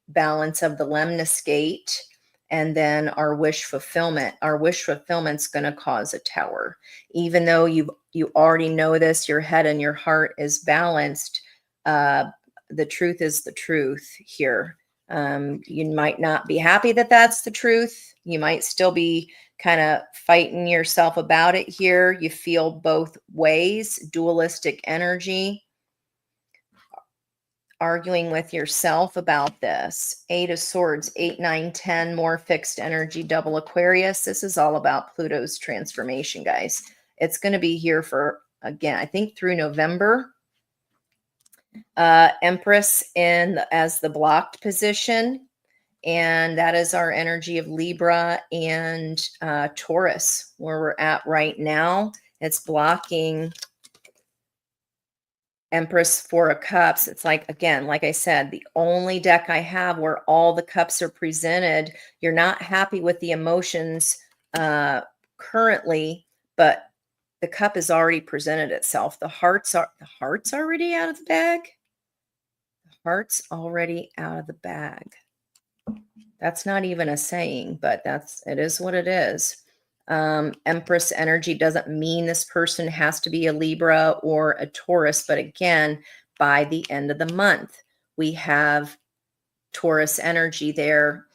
balance of the Lemnis gate, and then our wish fulfillment. Our wish fulfillment's going to cause a tower. Even though you already know this, your head and your heart is balanced. The truth is the truth here. You might not be happy that that's the truth. You might still be kind of fighting yourself about it here. You feel both ways, dualistic energy, arguing with yourself about this. Eight of Swords, 8, 9, 10, more fixed energy, double Aquarius. This is all about Pluto's transformation, guys. It's going to be here for, again, I think through November. Empress as the blocked position, and that is our energy of Libra and Taurus, where we're at right now. It's blocking Empress, Four of Cups. It's like, again, like I said, the only deck I have where all the cups are presented. You're not happy with the emotions currently, but the cup has already presented itself. The heart's already out of the bag. The heart's already out of the bag. That's not even a saying, but it is what it is. Empress energy doesn't mean this person has to be a Libra or a Taurus, but again, by the end of the month, we have Taurus energy there.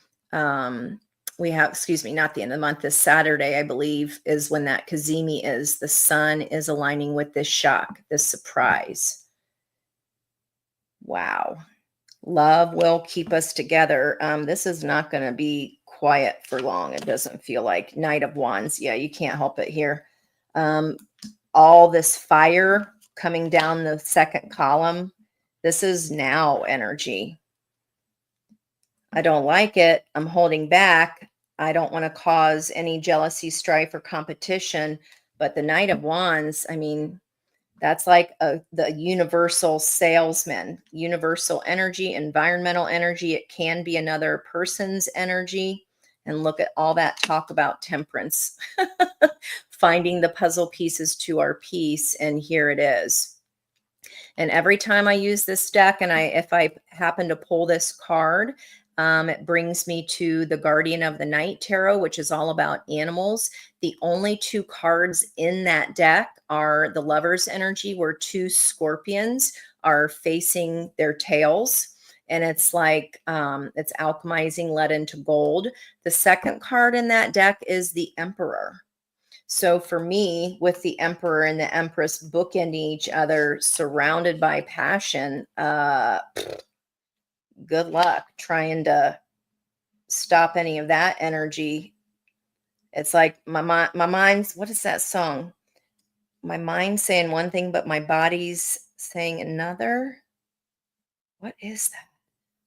We have, excuse me, not the end of the month, this Saturday, I believe, is when that Kazemi is. The sun is aligning with this shock, this surprise. Wow. Love will keep us together. This is not going to be quiet for long. It doesn't feel like. Knight of Wands. Yeah, you can't help it here. All this fire coming down the second column. This is now energy. I don't like it. I'm holding back. I don't want to cause any jealousy, strife, or competition. But the Knight of Wands, I mean, that's like the universal salesman, universal energy, environmental energy. It can be another person's energy. And look at all that talk about temperance, finding the puzzle pieces to our piece. And here it is. And every time I use this deck, and if I happen to pull this card, it brings me to the Guardian of the Night Tarot, which is all about animals. The only two cards in that deck are the Lover's energy, where two scorpions are facing their tails. And it's like, it's alchemizing lead into gold. The second card in that deck is the Emperor. So for me, with the Emperor and the Empress bookending each other, surrounded by passion, good luck trying to stop any of that energy. It's like my mind's, what is that song? My mind's saying one thing, but my body's saying another. What is that?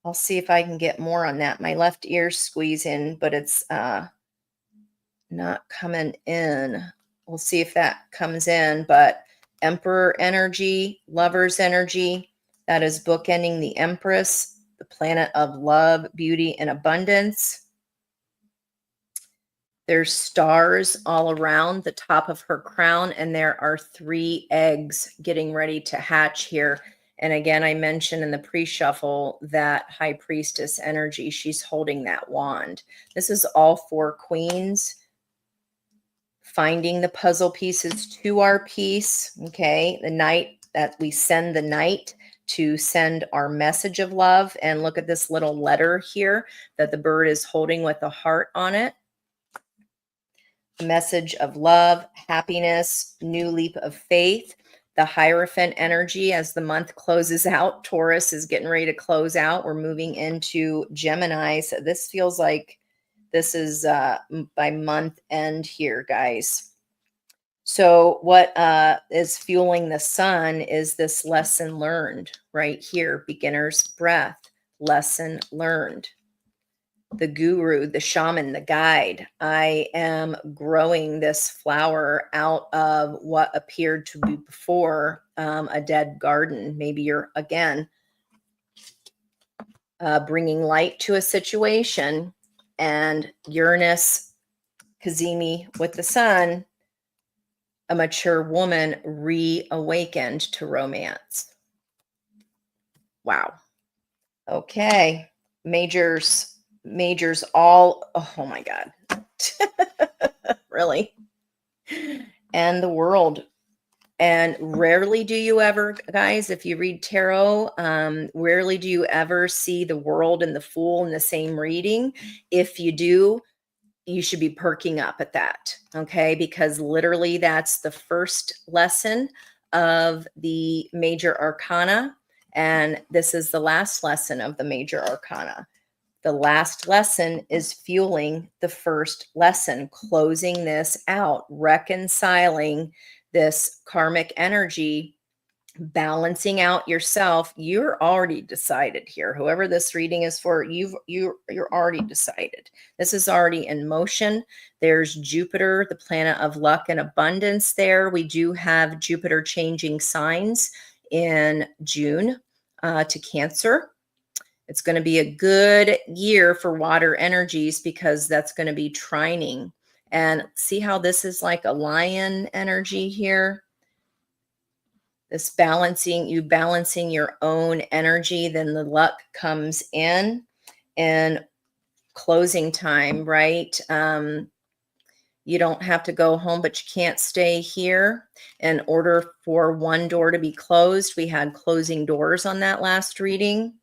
I'll see if I can get more on that. My left ear's squeezing, but it's not coming in. We'll see if that comes in. But Emperor energy, Lover's energy, that is bookending the Empress, the planet of love, beauty, and abundance. There's stars all around the top of her crown, and there are 3 eggs getting ready to hatch here. And again, I mentioned in the pre-shuffle that High Priestess energy, she's holding that wand. This is all 4 queens finding the puzzle pieces to our piece. Okay, the night that we send the night to send our message of love. And look at this little letter here that the bird is holding with a heart on it. A message of love, happiness, new leap of faith. The Hierophant energy as the month closes out. Taurus is getting ready to close out. We're moving into Gemini. So this feels like this is by month end here, guys. So what is fueling the sun is this lesson learned right here. Beginner's breath, lesson learned. The guru, the shaman, the guide. I am growing this flower out of what appeared to be before a dead garden. Maybe you're, again, bringing light to a situation, and Uranus, Kazemi with the sun, a mature woman reawakened to romance. Wow. Okay. Majors all, oh my God. Really? And the world. And rarely do you ever, guys, if you read tarot, rarely do you ever see the world and the fool in the same reading. If you do, you should be perking up at that, okay? Because literally that's the first lesson of the major arcana, and this is the last lesson of the major arcana. The last lesson is fueling the first lesson, closing this out, reconciling this karmic energy, balancing out yourself. You're already decided here. Whoever this reading is for, you're already decided. This is already in motion. There's Jupiter, the planet of luck and abundance there. We do have Jupiter changing signs in June to Cancer. It's going to be a good year for water energies because that's going to be trining. And see how this is like a lion energy here? This balancing your own energy, then the luck comes in, and closing time, right? You don't have to go home, but you can't stay here. In order for one door to be closed, we had closing doors on that last reading.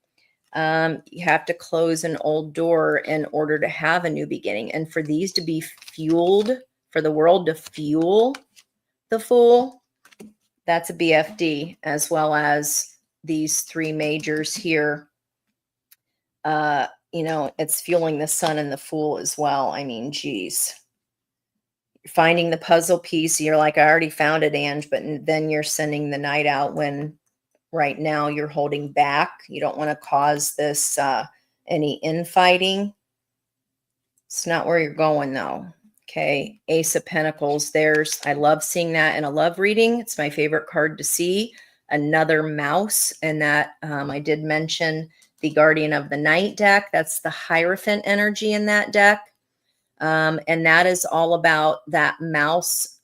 You have to close an old door in order to have a new beginning. And for these to be fueled, for the world to fuel the Fool, that's a BFD, as well as these three majors here. It's fueling the Sun and the Fool as well. I mean, geez. Finding the puzzle piece, you're like, I already found it, Ange, but then you're sending the night out when right now you're holding back. You don't want to cause this any infighting. It's not where you're going, though. Okay, Ace of Pentacles. I love seeing that in a love reading. It's my favorite card to see. Another mouse, and that I did mention the Guardian of the Night deck. That's the Hierophant energy in that deck. And that is all about that mouse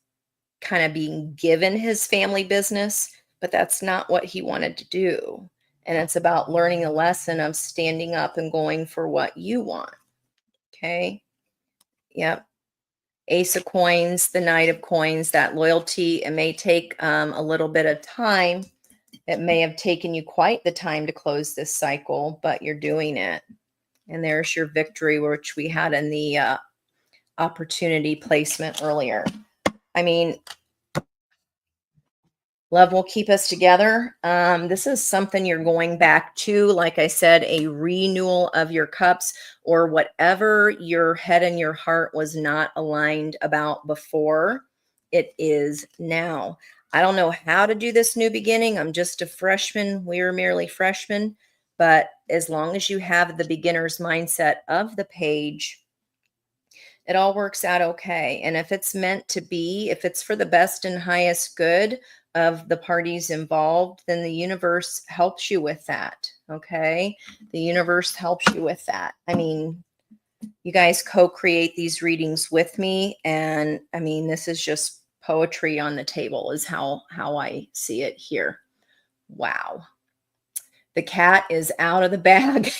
kind of being given his family business, but that's not what he wanted to do. And it's about learning a lesson of standing up and going for what you want. Okay. Yep. Ace of Coins, the Knight of Coins, that loyalty. It may take a little bit of time. It may have taken you quite the time to close this cycle, but you're doing it. And there's your victory, which we had in the opportunity placement earlier. I mean, love will keep us together. This is something you're going back to, like I said, a renewal of your cups, or whatever your head and your heart was not aligned about before. It is now. I don't know how to do this new beginning. I'm just a freshman. We're merely freshmen. But as long as you have the beginner's mindset of the page, it all works out okay. And if it's meant to be, if it's for the best and highest good of the parties involved, then the universe helps you with that. Okay. The universe helps you with that. I mean, you guys co-create these readings with me. And I mean, this is just poetry on the table is how I see it here. Wow. The cat is out of the bag.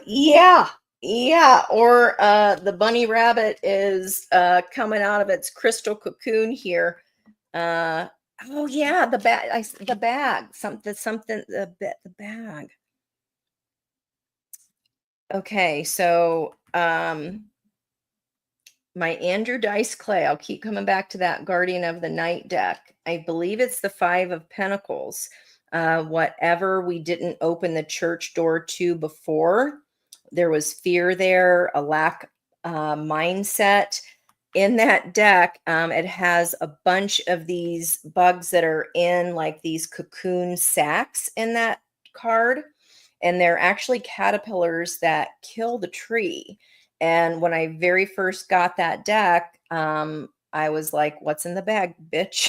Yeah. Yeah. Or the bunny rabbit is coming out of its crystal cocoon here. Oh yeah, the bag. The bag. Something. The bag. Okay, so my Andrew Dice Clay. I'll keep coming back to that Guardian of the Night deck. I believe it's the Five of Pentacles. Whatever we didn't open the church door to before, there was fear there, a lack mindset. In that deck, it has a bunch of these bugs that are in like these cocoon sacks in that card. And they're actually caterpillars that kill the tree. And when I very first got that deck, I was like, what's in the bag, bitch?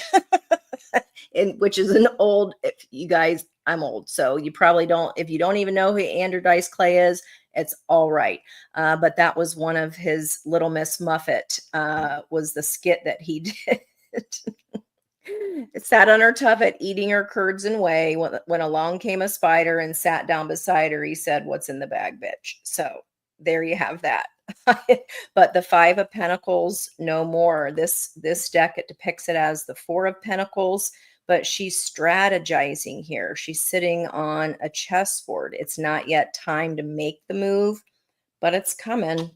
And which is an old, if you guys, I'm old. So you probably don't, if you don't even know who Andrew Dice Clay is, it's all right. But that was one of his Little Miss Muffet, was the skit that he did. It sat on her tuffet, eating her curds and whey. When along came a spider and sat down beside her, he said, "What's in the bag, bitch?" So there you have that. But the Five of Pentacles, no more. This deck, it depicts it as the Four of Pentacles, but she's strategizing here. She's sitting on a chessboard. It's not yet time to make the move, but it's coming.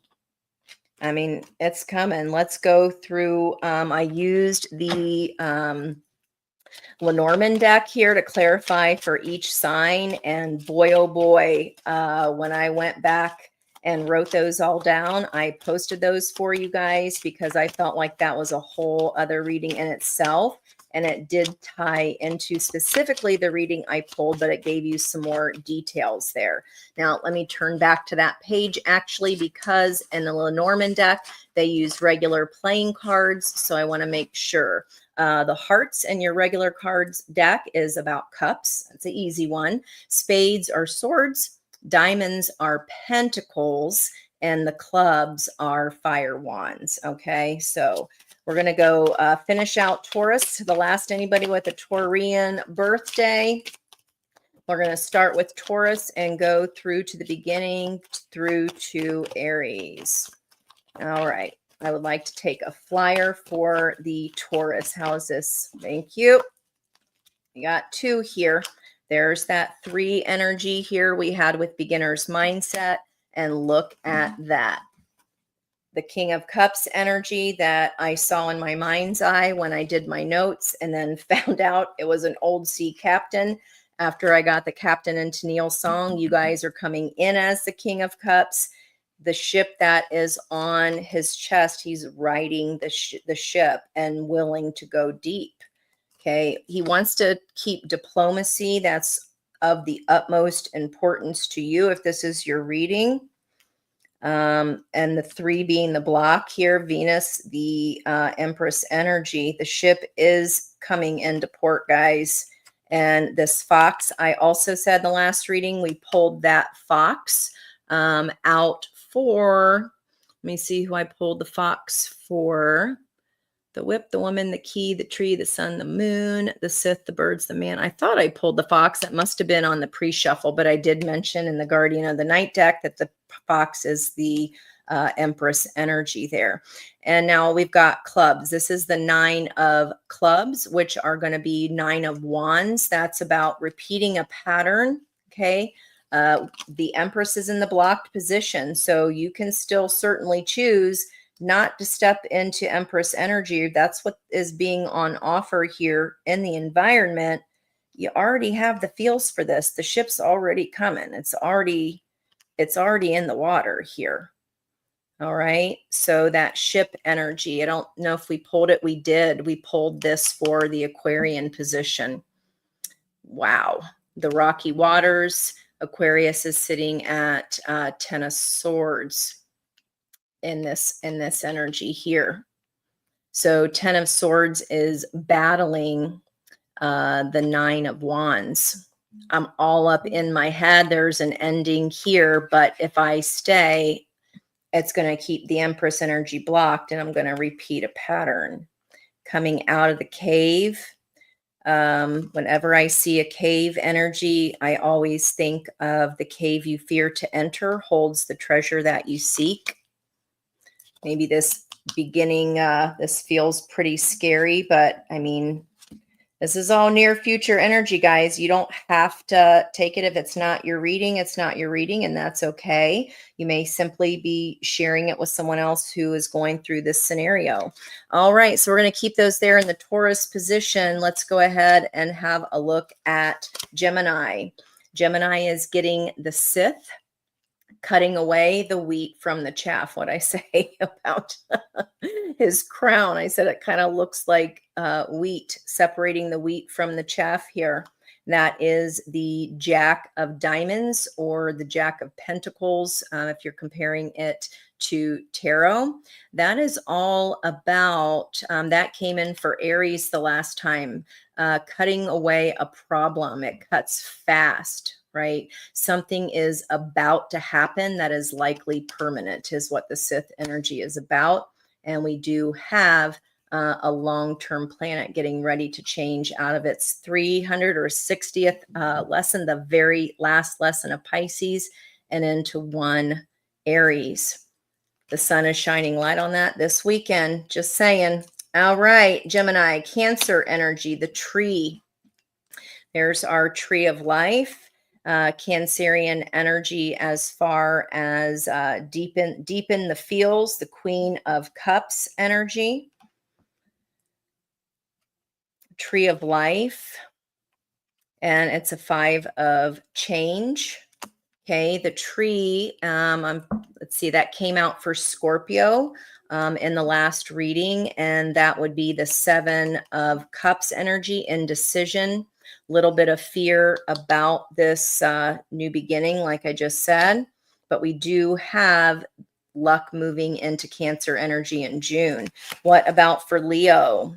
I mean, it's coming. Let's go through. I used the Lenormand deck here to clarify for each sign. And boy, oh boy, when I went back and wrote those all down, I posted those for you guys because I felt like that was a whole other reading in itself. And it did tie into specifically the reading I pulled, but it gave you some more details there. Now, let me turn back to that page actually, because in the Lenormand deck, they use regular playing cards. So I want to make sure. The hearts in your regular cards deck is about cups. It's an easy one. Spades are swords. Diamonds are pentacles. And the clubs are fire wands. Okay, so we're going to go finish out Taurus, the last anybody with a Taurian birthday. We're going to start with Taurus and go through to the beginning through to Aries. All right. I would like to take a flyer for the Taurus. How's this? Thank you. We got two here. There's that 3 energy here we had with beginner's mindset. And look at that. The King of Cups energy that I saw in my mind's eye when I did my notes, and then found out it was an old sea captain. After I got the Captain and Tennille song, you guys are coming in as the King of Cups. The ship that is on his chest, he's riding the ship and willing to go deep. Okay. He wants to keep diplomacy. That's of the utmost importance to you if this is your reading. And the 3 being the block here, Venus, the Empress energy. The ship is coming into port, guys. And this fox, I also said in the last reading, we pulled that fox out for, let me see who I pulled the fox for. The whip, the woman, the key, the tree, the sun, the moon, the Sith, the birds, the man. I thought I pulled the fox. That must have been on the pre-shuffle, but I did mention in the Guardian of the Night deck that the fox is the Empress energy there. And now we've got clubs. This is the 9 of clubs, which are going to be 9 of wands. That's about repeating a pattern. Okay. The Empress is in the blocked position, so you can still certainly choose not to step into Empress energy. That's what is being on offer here in the environment. You already have the feels for this. The ship's already coming. It's already in the water here. All right. So that ship energy, I don't know if we pulled it. We did. We pulled this for the Aquarian position. Wow. The rocky waters. Aquarius is sitting at 10 of swords in this energy here. So 10 of swords is battling the 9 of wands. I'm all up in my head. There's an ending here, but if I stay, it's going to keep the Empress energy blocked, and I'm going to repeat a pattern. Coming out of the cave. Whenever I see a cave energy, I always think of the cave you fear to enter holds the treasure that you seek. Maybe this beginning, this feels pretty scary, but I mean, This is all near future energy, guys. You don't have to take it. If it's not your reading, it's not your reading, and that's okay. You may simply be sharing it with someone else who is going through this scenario. All right, so we're going to keep those there in the Taurus position. Let's go ahead and have a look at Gemini. Gemini is getting the Sith, cutting away the wheat from the chaff. What I say about his crown, I said it kind of looks like wheat, separating the wheat from the chaff here. That is the Jack of Diamonds or the Jack of Pentacles, if you're comparing it to tarot. That is all about, that came in for Aries the last time, cutting away a problem. It cuts fast, right? Something is about to happen that is likely permanent, is what the Sith energy is about. And we do have a long-term planet getting ready to change out of its 360th lesson, the very last lesson of Pisces, and into one Aries. The sun is shining light on that this weekend, just saying. All right, Gemini, Cancer energy, the tree. There's our tree of life. Cancerian energy as far as deepen the feels, the Queen of Cups energy. Tree of life, and it's a 5 of change. Okay, the tree, let's see, that came out for Scorpio in the last reading, and that would be the 7 of Cups energy, indecision, little bit of fear about this new beginning, like I just said. But we do have luck moving into Cancer energy in June. What about for Leo?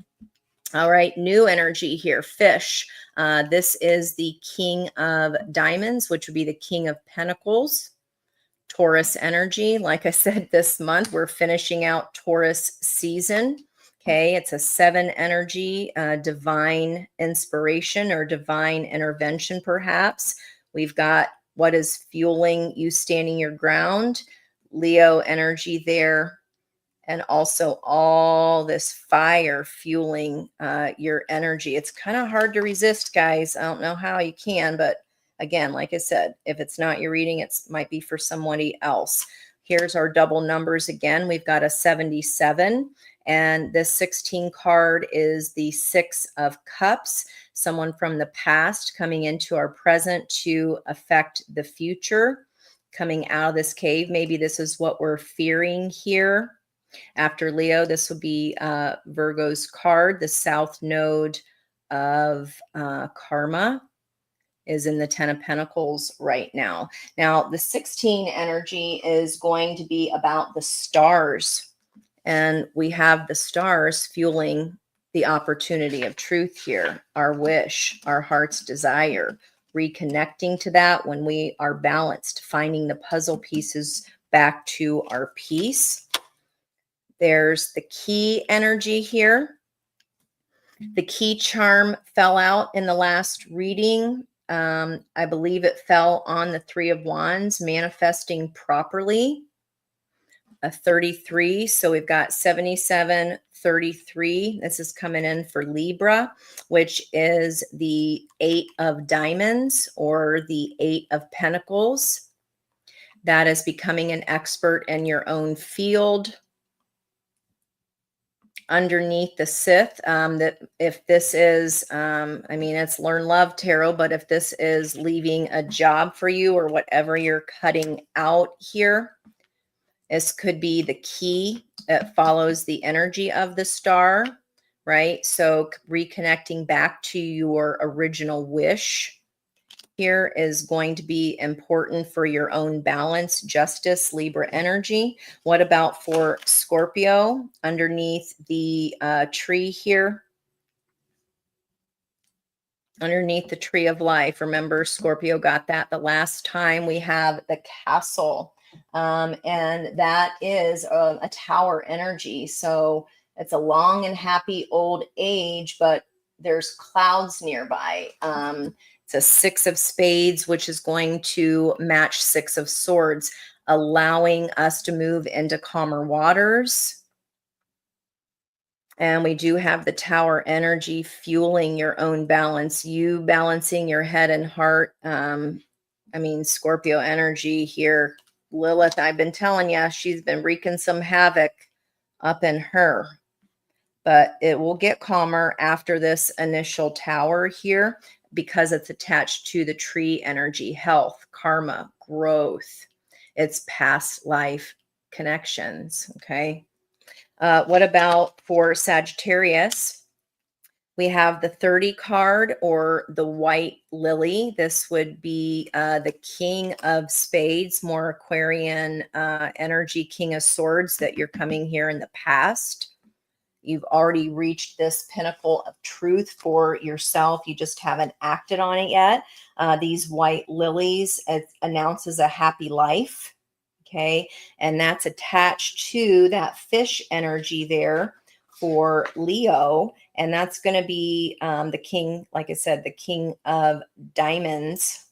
All right, new energy here, fish. This is the King of Diamonds, which would be the King of Pentacles. Taurus energy. Like I said, this month we're finishing out Taurus season. Okay, it's a 7 energy, divine inspiration or divine intervention, perhaps. We've got what is fueling you standing your ground, Leo energy there. And also all this fire fueling your energy. It's kind of hard to resist, guys. I don't know how you can, but again, like I said, if it's not your reading, it might be for somebody else. Here's our double numbers again. We've got a 77, and this 16 card is the 6 of Cups, someone from the past coming into our present to affect the future, coming out of this cave. Maybe this is what we're fearing here. After Leo, this will be Virgo's card. The South Node of Karma is in the 10 of Pentacles right now. Now, the 16 energy is going to be about the stars. And we have the stars fueling the opportunity of truth here, our wish, our heart's desire, reconnecting to that when we are balanced, finding the puzzle pieces back to our peace. There's the key energy here. The key charm fell out in the last reading. I believe it fell on the 3 of Wands, manifesting properly, a 33. So we've got 77, 33. This is coming in for Libra, which is the 8 of Diamonds or the 8 of Pentacles. That is becoming an expert in your own field. Underneath the Sith, that if this is, I mean, it's Learn Love Tarot, but if this is leaving a job for you or whatever you're cutting out here, this could be the key that follows the energy of the star, right? So reconnecting back to your original wish here is going to be important for your own balance, justice, Libra energy. What about for Scorpio underneath the tree here? Underneath the tree of life. Remember, Scorpio got that the last time. We have the castle, and that is a tower energy. So it's a long and happy old age, but there's clouds nearby. It's a 6 of Spades, which is going to match 6 of Swords, allowing us to move into calmer waters. And we do have the Tower energy fueling your own balance, you balancing your head and heart. I mean, Scorpio energy here. Lilith, I've been telling you, she's been wreaking some havoc up in her. But it will get calmer after this initial Tower here because it's attached to the tree energy, health, karma, growth. It's past life connections, okay? What about for Sagittarius? We have the 30 card or the white lily. This would be the King of Spades, more Aquarian energy, King of Swords, that you're coming here in the past. You've already reached this pinnacle of truth for yourself. You just haven't acted on it yet. These white lilies, it announces a happy life. Okay. And that's attached to that fish energy there for Leo. And that's going to be the king, like I said, the King of Diamonds,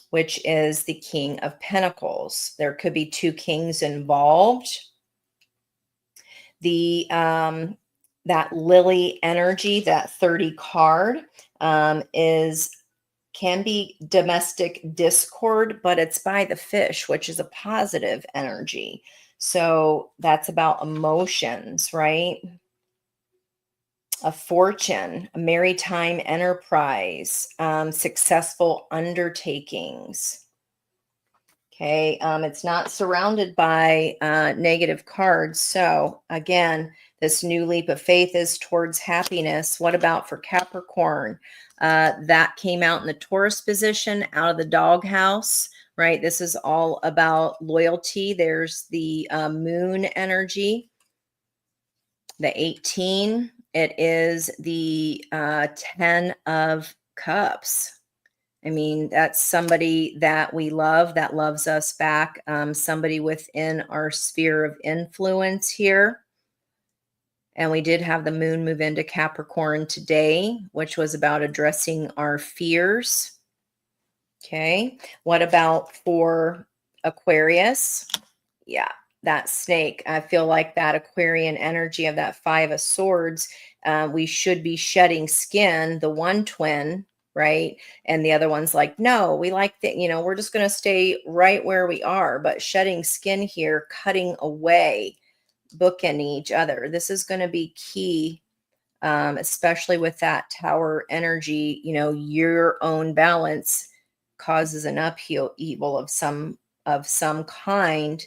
which is the King of Pentacles. There could be two kings involved. The that lily energy, that 30 card, can be domestic discord, but it's by the fish, which is a positive energy. So that's about emotions, right? A fortune, a maritime enterprise, successful undertakings. Okay, it's not surrounded by negative cards. So again, this new leap of faith is towards happiness. What about for Capricorn? That came out in the Taurus position, out of the doghouse, right? This is all about loyalty. There's the moon energy, the 18. It is the 10 of cups. I mean, that's somebody that we love, that loves us back, somebody within our sphere of influence here. And we did have the moon move into Capricorn today, which was about addressing our fears. Okay. What about for Aquarius? Yeah, that snake. I feel like that Aquarian energy of that 5 of Swords, we should be shedding skin, the one twin, right? And the other one's like, no, we like that, we're just going to stay right where we are, but shedding skin here, cutting away, bookending each other. This is going to be key, especially with that Tower energy. Your own balance causes an upheaval of some kind.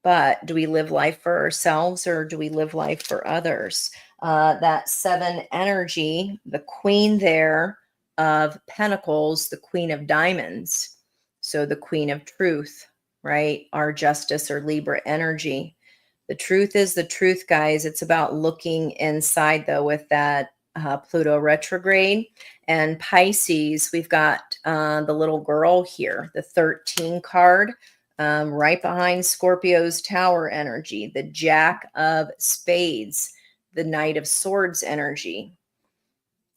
But do we live life for ourselves or do we live life for others? That 7 energy, the queen there of Pentacles, the Queen of Diamonds. So the Queen of Truth, right? Our Justice or Libra energy. The truth is the truth, guys. It's about looking inside, though, with that Pluto retrograde. And Pisces, we've got the little girl here, the 13 card. Right behind Scorpio's Tower energy, the Jack of Spades, the Knight of Swords energy.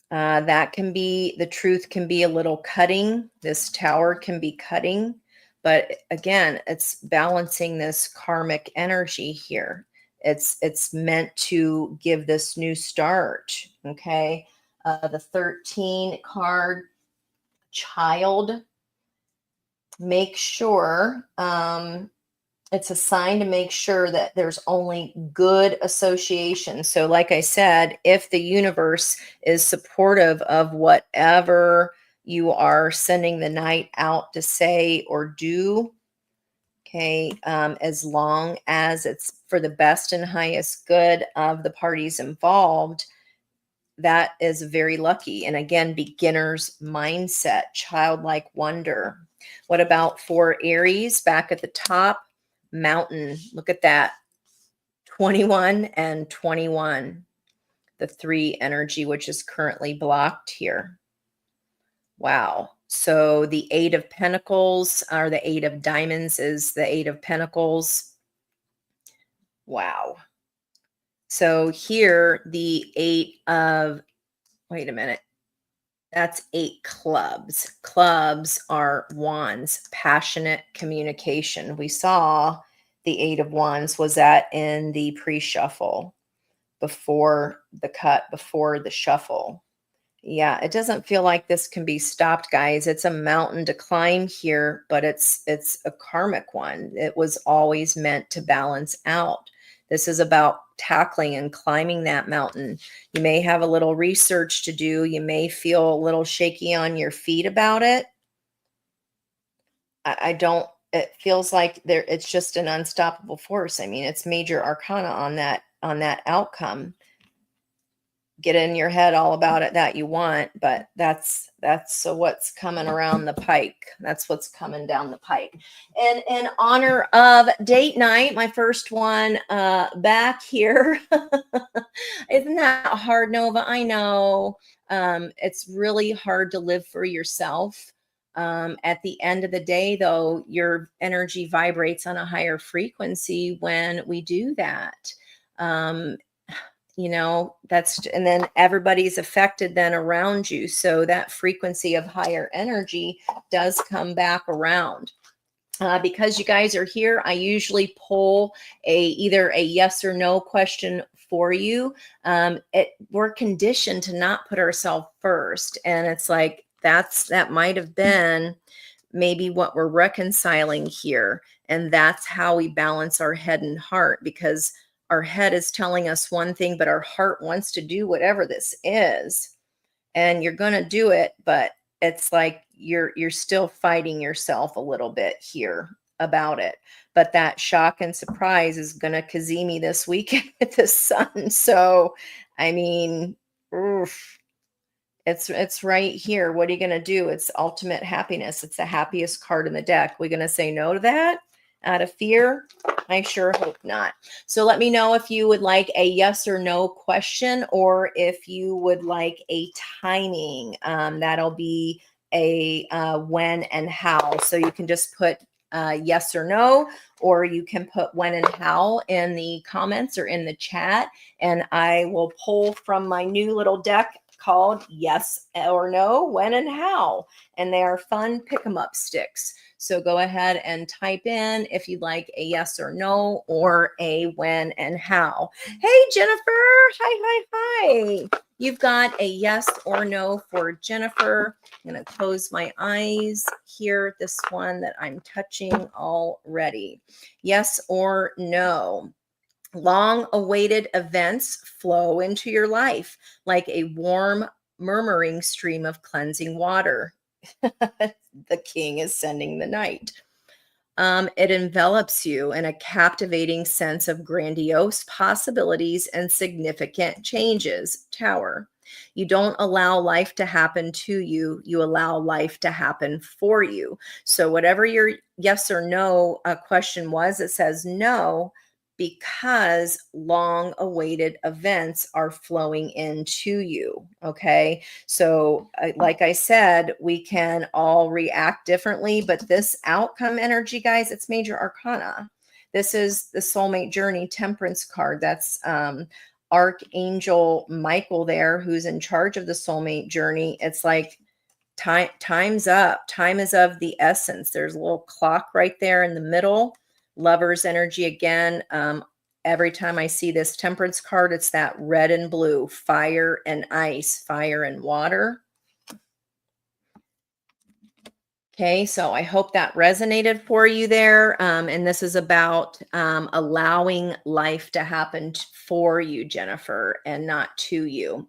That can be, the truth can be a little cutting. This Tower can be cutting. But again, it's balancing this karmic energy here. It's meant to give this new start, okay? The 13 card, child. Make sure it's a sign to make sure that there's only good association. So like I said, if the universe is supportive of whatever you are sending the night out to say or do, okay, as long as it's for the best and highest good of the parties involved, that is very lucky. And again, beginner's mindset, childlike wonder. What about for Aries back at the top? Mountain. Look at that. 21 and 21. The 3 energy, which is currently blocked here. Wow. So the 8 of Pentacles, or the 8 of Diamonds is the 8 of Pentacles. Wow. So here, the 8 of, wait a minute. That's 8 clubs. Clubs are wands, passionate communication. We saw the 8 of wands was that in the pre-shuffle. before the cut, before the shuffle. Yeah, it doesn't feel like this can be stopped, guys. It's a mountain to climb here, but it's a karmic one. It was always meant to balance out. This is about tackling and climbing that mountain. You may have a little research to do. You may feel a little shaky on your feet about it. I don't, it feels like there it's just an unstoppable force. I mean, it's major arcana on that outcome. Get in your head all about it that you want, but that's so what's coming around the pike. That's what's coming down the pike. And in honor of date night, my first one back here. Isn't that hard, Nova? I know. It's really hard to live for yourself. At the end of the day, though, your energy vibrates on a higher frequency when we do that. And then everybody's affected then around you. So that frequency of higher energy does come back around. Because you guys are here, I usually pull either a yes or no question for you. We're conditioned to not put ourselves first. And it's like, that might have been maybe what we're reconciling here. And that's how we balance our head and heart, because our head is telling us one thing, but our heart wants to do whatever this is. And you're going to do it, but it's like you're still fighting yourself a little bit here about it. But that shock and surprise is going to kazemi this weekend with the sun. So, I mean, oof, it's right here. What are you going to do? It's ultimate happiness. It's the happiest card in the deck. We're going to say no to that out of fear? I sure hope not. So let me know if you would like a yes or no question, or if you would like a timing. That'll be a when and how. So you can just put yes or no, or you can put when and how in the comments or in the chat, and I will pull from my new little deck called Yes or No, When and How. And they are fun pick 'em up sticks. So go ahead and type in if you'd like a yes or no, or a when and how. Hey, Jennifer. Hi. You've got a yes or no for Jennifer. I'm going to close my eyes here. This one that I'm touching already. Yes or no. Long-awaited events flow into your life like a warm, murmuring stream of cleansing water. The king is sending the night. It envelops you in a captivating sense of grandiose possibilities and significant changes. Tower. You don't allow life to happen to you. You allow life to happen for you. So whatever your yes or no question was, it says no, because long-awaited events are flowing into you. Okay. So like I said, we can all react differently, but this outcome energy, guys, it's major arcana. This is the soulmate journey temperance card. That's Archangel Michael there, who's in charge of the soulmate journey. It's like time's up. Time is of the essence. There's a little clock right there in the middle. Lover's energy again. Every time I see this temperance card, it's that red and blue, fire and ice, fire and water. Okay, so I hope that resonated for you there. And this is about allowing life to happen for you, Jennifer, and not to you.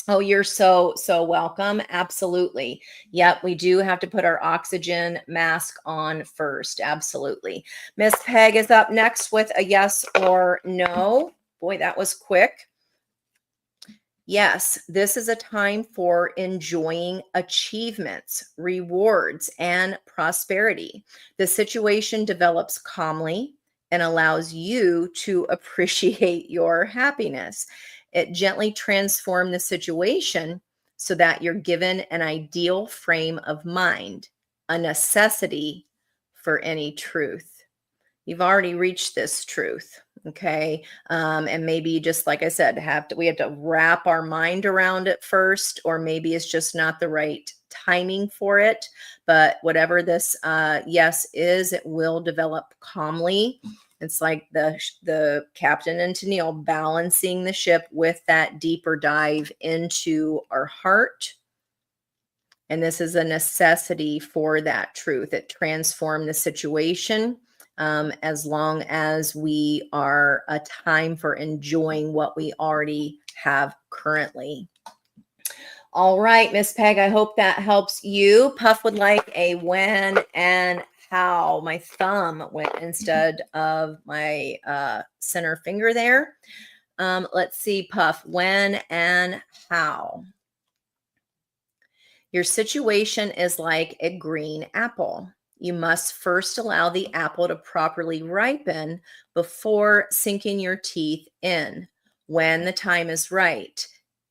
Oh, you're so welcome. Absolutely. Yep, we do have to put our oxygen mask on first. Absolutely. Miss Peg is up next with a yes or no. Boy, that was quick. Yes, this is a time for enjoying achievements, rewards, and prosperity. The situation develops calmly and allows you to appreciate your happiness. It gently transforms the situation so that you're given an ideal frame of mind, a necessity for any truth. You've already reached this truth. Okay. And maybe just like I said, we have to wrap our mind around it first, or maybe it's just not the right timing for it. But whatever this yes is, it will develop calmly. It's like the captain and Tennille balancing the ship with that deeper dive into our heart. And this is a necessity for that truth. It transformed the situation, as long as we are a time for enjoying what we already have currently. All right, Miss Peg, I hope that helps you. Puff would like a when and how. My thumb went instead of my center finger there. Let's see, Puff, when and how. Your situation is like a green apple. You must first allow the apple to properly ripen before sinking your teeth in. When the time is right,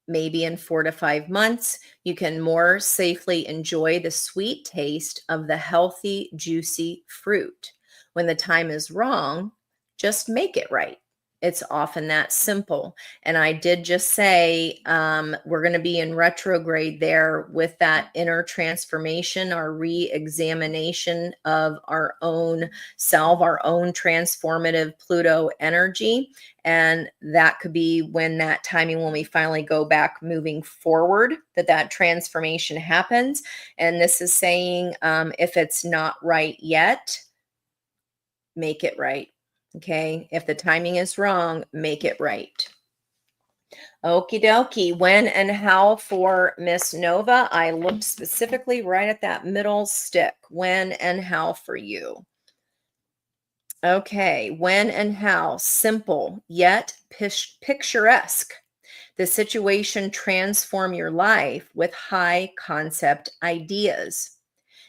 maybe in 4 to 5 months, you can more safely enjoy the sweet taste of the healthy, juicy fruit. When the time is wrong, just make it right. It's often that simple. And I did just say we're going to be in retrograde there with that inner transformation, our re-examination of our own self, our own transformative Pluto energy. And that could be when that timing, when we finally go back moving forward, that transformation happens. And this is saying if it's not right yet, make it right. Okay. If the timing is wrong, make it right. Okie dokie. When and how for Miss Nova? I looked specifically right at that middle stick. When and how for you? Okay. When and how? Simple yet picturesque. The situation transform your life with high concept ideas.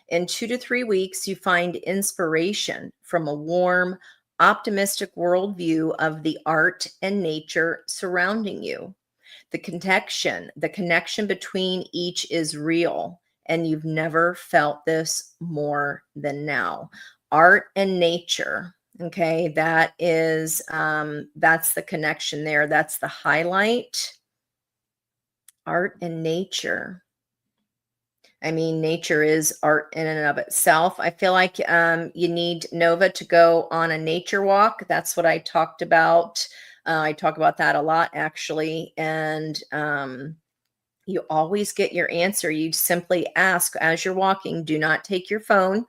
In 2 to 3 weeks, you find inspiration from a warm, optimistic worldview of the art and nature surrounding you. The connection between each is real, and you've never felt this more than now. Art and nature. Okay, that is that's the connection there. That's the highlight. Art and nature. I mean, nature is art in and of itself. I feel like you need Nova to go on a nature walk. That's what I talked about. I talk about that a lot, actually. And you always get your answer. You simply ask as you're walking, do not take your phone.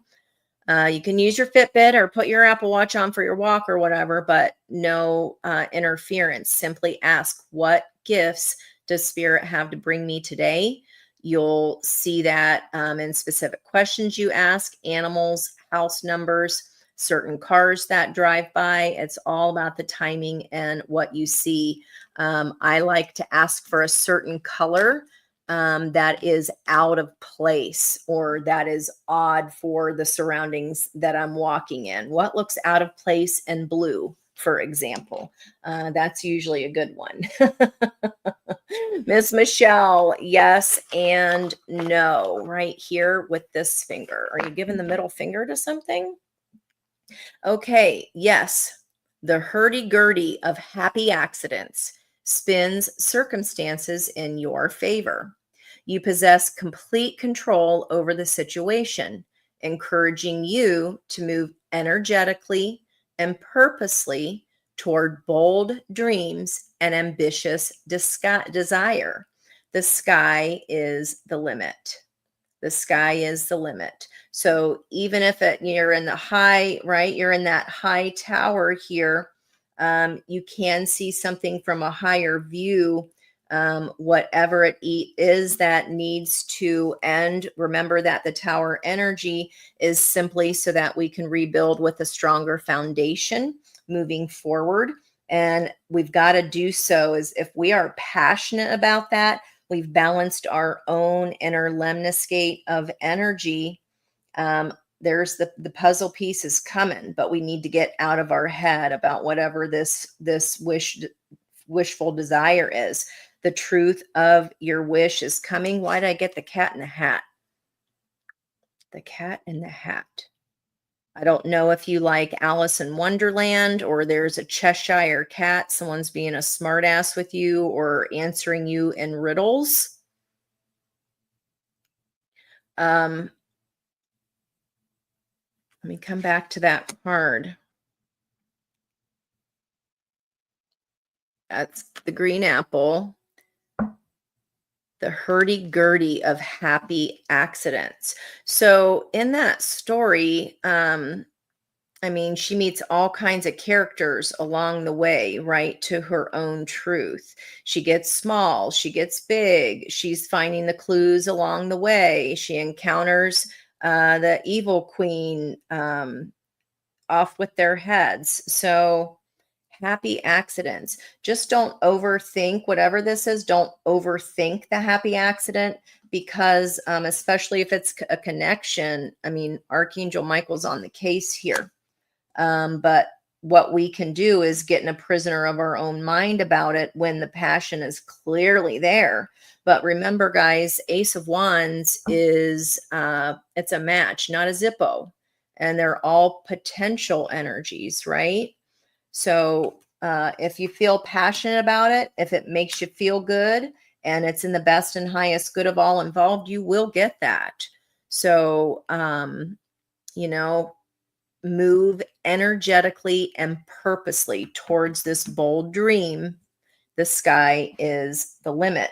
You can use your Fitbit or put your Apple Watch on for your walk or whatever, but no interference. Simply ask, what gifts does Spirit have to bring me today? You'll see that in specific questions you ask, animals, house numbers, certain cars that drive by. It's all about the timing and what you see. I like to ask for a certain color that is out of place or that is odd for the surroundings that I'm walking in. What looks out of place and blue, for example? That's usually a good one. Miss Michelle, yes and no, right here with this finger. Are you giving the middle finger to something? Okay, yes. The hurdy-gurdy of happy accidents spins circumstances in your favor. You possess complete control over the situation, encouraging you to move energetically and purposely toward bold dreams and ambitious desire. The sky is the limit. The sky is the limit. So even if you're in the high, right, you're in that high tower here, you can see something from a higher view, whatever it is that needs to end. Remember that the tower energy is simply so that we can rebuild with a stronger foundation moving forward. And we've got to do so as if we are passionate about that. We've balanced our own inner lemniscate of energy. There's the puzzle piece is coming, but we need to get out of our head about whatever this wishful desire is. The truth of your wish is coming. Why did I get the cat in the hat? The cat in the hat. I don't know if you like Alice in Wonderland or there's a Cheshire cat. Someone's being a smartass with you or answering you in riddles. Let me come back to that card. That's the green apple. The hurdy-gurdy of happy accidents. So in that story, I mean, she meets all kinds of characters along the way, right, to her own truth. She gets small, she gets big, she's finding the clues along the way. She encounters the evil queen off with their heads. So, happy accidents. Just don't overthink whatever this is. Don't overthink the happy accident because, especially if it's a connection, I mean, Archangel Michael's on the case here. But what we can do is get in a prisoner of our own mind about it when the passion is clearly there. But remember, guys, Ace of Wands is it's a match, not a Zippo, and they're all potential energies, right? So if you feel passionate about it, if it makes you feel good, and it's in the best and highest good of all involved, you will get that. So you know, move energetically and purposely towards this bold dream. The sky is the limit.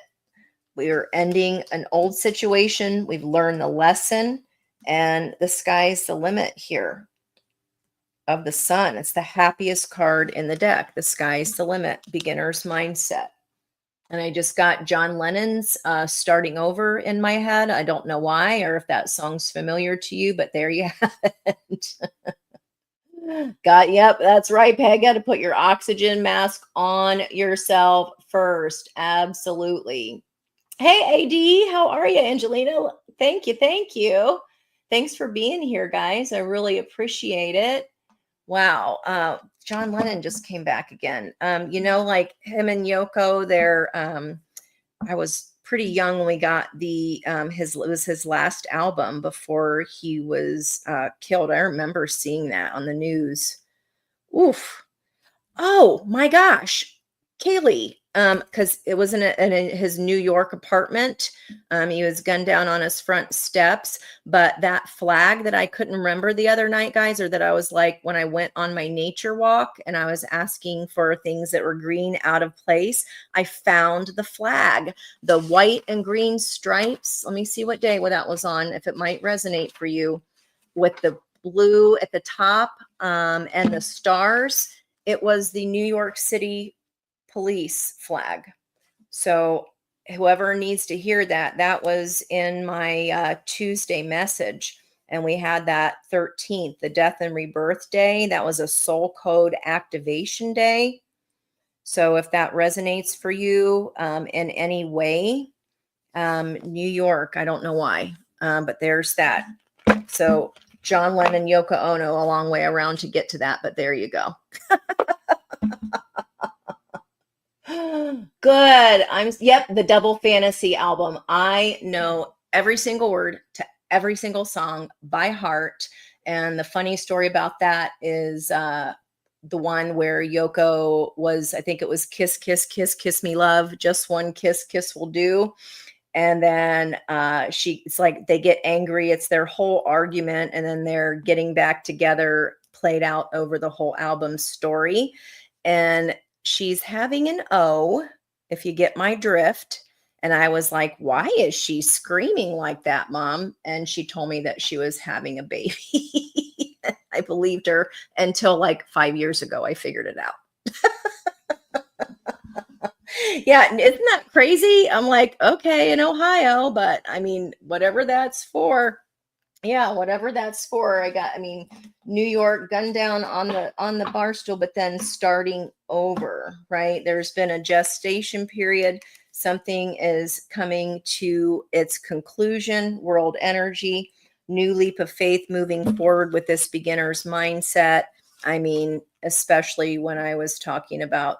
We are ending an old situation. We've learned the lesson, and the sky's the limit here of the sun. It's the happiest card in the deck. The sky's the limit, beginner's mindset. And I just got John Lennon's Starting Over in my head. I don't know why, or if that song's familiar to you, but there you have it. Yep, that's right, Peg. Got to put your oxygen mask on yourself first. Absolutely. Hey, AD, how are you, Angelina? Thank you. Thank you. Thanks for being here, guys. I really appreciate it. Wow. John Lennon just came back again. Like him and Yoko, I was pretty young when we got it was his last album before he was killed. I remember seeing that on the news. Oof. Oh my gosh, Kaylee. Because it was in his New York apartment. He was gunned down on his front steps. But that flag that I couldn't remember the other night, guys, or that I was like when I went on my nature walk and I was asking for things that were green out of place, I found the flag, the white and green stripes. Let me see what day that was on, if it might resonate for you, with the blue at the top and the stars. It was the New York City police flag. So whoever needs to hear that, that was in my Tuesday message. And we had that 13th, the death and rebirth day. That was a soul code activation day. So if that resonates for you in any way, New York, I don't know why, but there's that. So John Lennon, Yoko Ono, a long way around to get to that, but there you go. Good. Yep, the Double Fantasy album. I know every single word to every single song by heart. And the funny story about that is the one where Yoko was, I think it was kiss, kiss, kiss, kiss me, love. Just one kiss, kiss will do. And then it's like they get angry. It's their whole argument. And then they're getting back together, played out over the whole album story. And she's having an O, if you get my drift. And I was like, why is she screaming like that, Mom? And she told me that she was having a baby. I believed her until like 5 years ago. I figured it out. Yeah, isn't that crazy? I'm like, okay, in Ohio, but I mean, whatever that's for. Yeah, whatever that's for. New York gunned down on the bar stool, but then starting over, right? There's been a gestation period. Something is coming to its conclusion, world energy, new leap of faith moving forward with this beginner's mindset. I mean, especially when I was talking about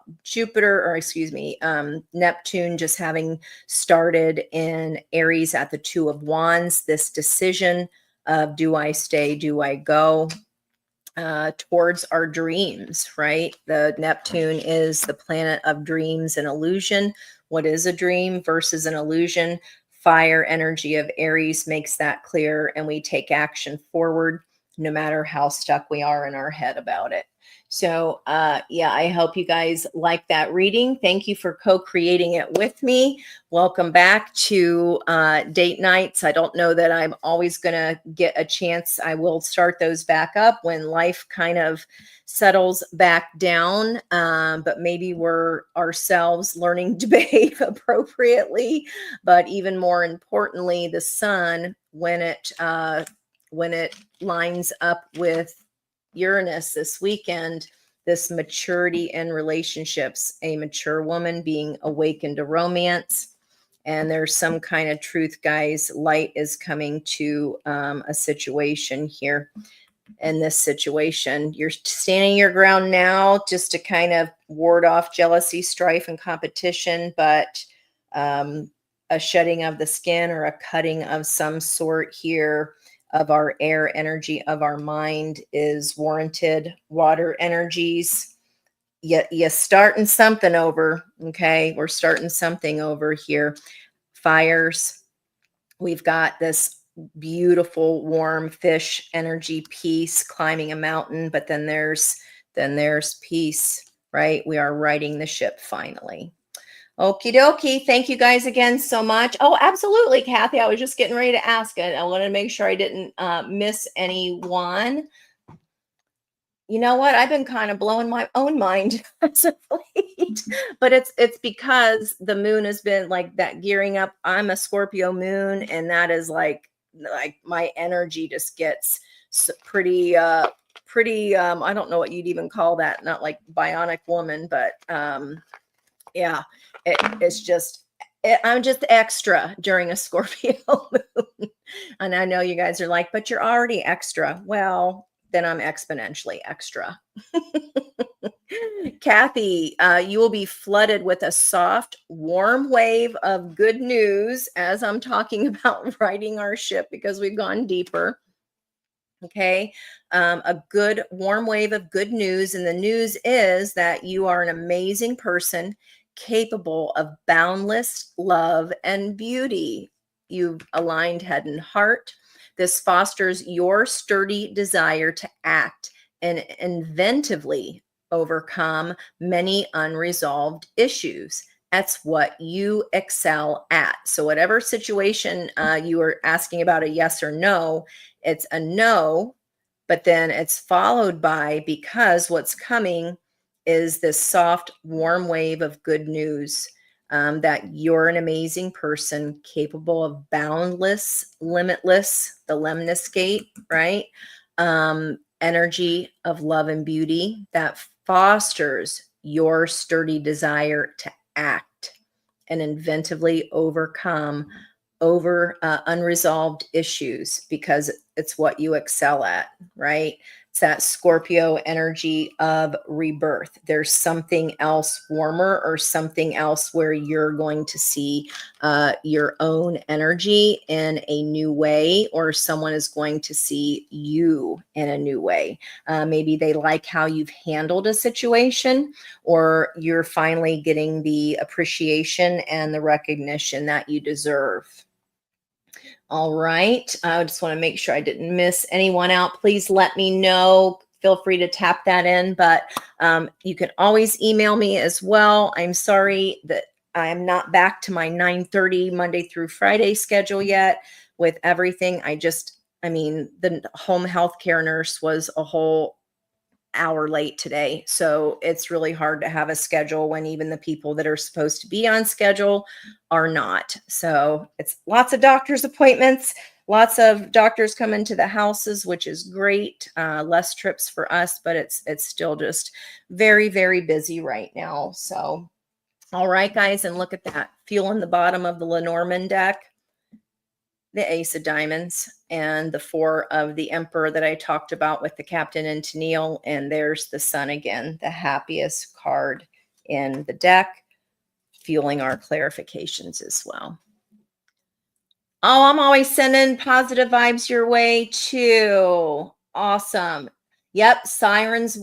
Neptune just having started in Aries at the Two of Wands, this decision of do I stay, do I go, towards our dreams, right? The Neptune is the planet of dreams and illusion. What is a dream versus an illusion? Fire energy of Aries makes that clear, and we take action forward no matter how stuck we are in our head about it. So, yeah, I hope you guys like that reading. Thank you for co-creating it with me. Welcome back to date nights. I don't know that I'm always going to get a chance. I will start those back up when life kind of settles back down. But maybe we're ourselves learning to behave appropriately. But even more importantly, the sun, when it lines up with Uranus this weekend, this maturity in relationships, a mature woman being awakened to romance. And there's some kind of truth, guys. Light is coming to a situation here. In this situation, you're standing your ground now just to kind of ward off jealousy, strife, and competition, but a shedding of the skin or a cutting of some sort here of our air energy of our mind is warranted. Water energies, you starting something over. Okay, we're starting something over here. Fires, we've got this beautiful warm fish energy piece climbing a mountain, but then there's peace, right? We are righting the ship finally. Okie dokie. Thank you guys again so much. Oh, absolutely, Kathy. I was just getting ready to ask it. I wanted to make sure I didn't miss anyone. You know what? I've been kind of blowing my own mind as of late, but it's because the moon has been like that gearing up. I'm a Scorpio moon, and that is like my energy just gets pretty pretty I don't know what you'd even call that. Not like bionic woman, but yeah, it's just I'm just extra during a Scorpio moon. And I know you guys are like, but you're already extra. Well, then I'm exponentially extra. Kathy, you will be flooded with a soft, warm wave of good news as I'm talking about righting our ship because we've gone deeper. Okay. A good warm wave of good news. And the news is that you are an amazing person capable of boundless love and beauty. You've aligned head and heart. This fosters your sturdy desire to act and inventively overcome many unresolved issues. That's what you excel at. So, whatever situation you are asking about a yes or no, it's a no, but then it's followed by because what's coming is this soft, warm wave of good news that you're an amazing person capable of boundless, limitless, the lemniscate, right? Energy of love and beauty that fosters your sturdy desire to act and inventively overcome unresolved issues because it's what you excel at, right? It's that Scorpio energy of rebirth. There's something else warmer or something else where you're going to see your own energy in a new way, or someone is going to see you in a new way. Maybe they like how you've handled a situation, or you're finally getting the appreciation and the recognition that you deserve. All right. I just want to make sure I didn't miss anyone out. Please let me know. Feel free to tap that in, but you can always email me as well. I'm sorry that I'm not back to my 9:30 Monday through Friday schedule yet with everything. I mean, the home health care nurse was a whole hour late today. So it's really hard to have a schedule when even the people that are supposed to be on schedule are not. So it's lots of doctor's appointments, lots of doctors come into the houses, which is great. Less trips for us, but it's still just very, very busy right now. So, all right, guys, and look at that. Feeling the bottom of the Lenormand deck, the Ace of Diamonds, and the Four of the Emperor that I talked about with the Captain and Tennille. And there's the Sun again, the happiest card in the deck, fueling our clarifications as well. Oh, I'm always sending positive vibes your way too. Awesome. Yep, sirens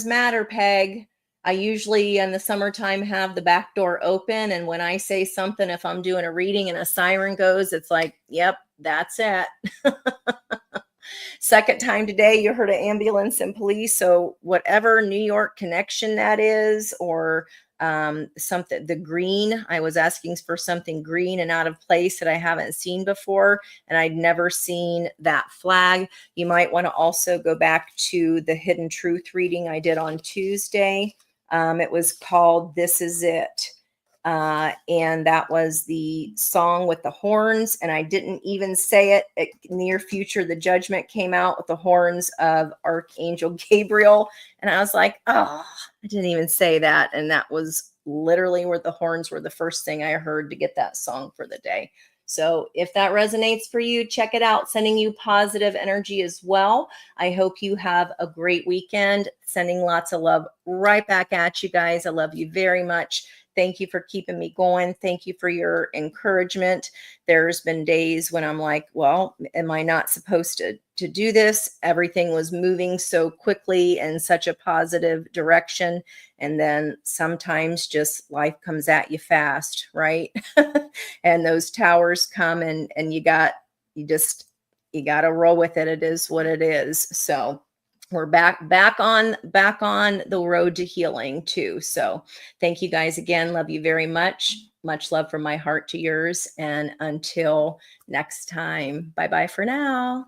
matter, Peg. I usually in the summertime have the back door open, and when I say something, if I'm doing a reading and a siren goes, it's like, yep, that's it. Second time today, you heard an ambulance and police. So whatever New York connection that is, or something, the green, I was asking for something green and out of place that I haven't seen before. And I'd never seen that flag. You might want to also go back to the Hidden Truth reading I did on Tuesday. It was called This Is It. And that was the song with the horns. And I didn't even say it. At near future, the judgment came out with the horns of Archangel Gabriel. And I was like, oh, I didn't even say that. And that was literally where the horns were the first thing I heard to get that song for the day. So if that resonates for you, check it out. Sending you positive energy as well. I hope you have a great weekend. Sending lots of love right back at you guys. I love you very much. Thank you for keeping me going. Thank you for your encouragement. There's been days when I'm like, well, am I not supposed to do this? Everything was moving so quickly in such a positive direction. And then sometimes just life comes at you fast, right? And those towers come and you got to roll with it. It is what it is. So we're back on the road to healing too. So thank you guys again. Love you very much. Much love from my heart to yours. And until next time, bye-bye for now.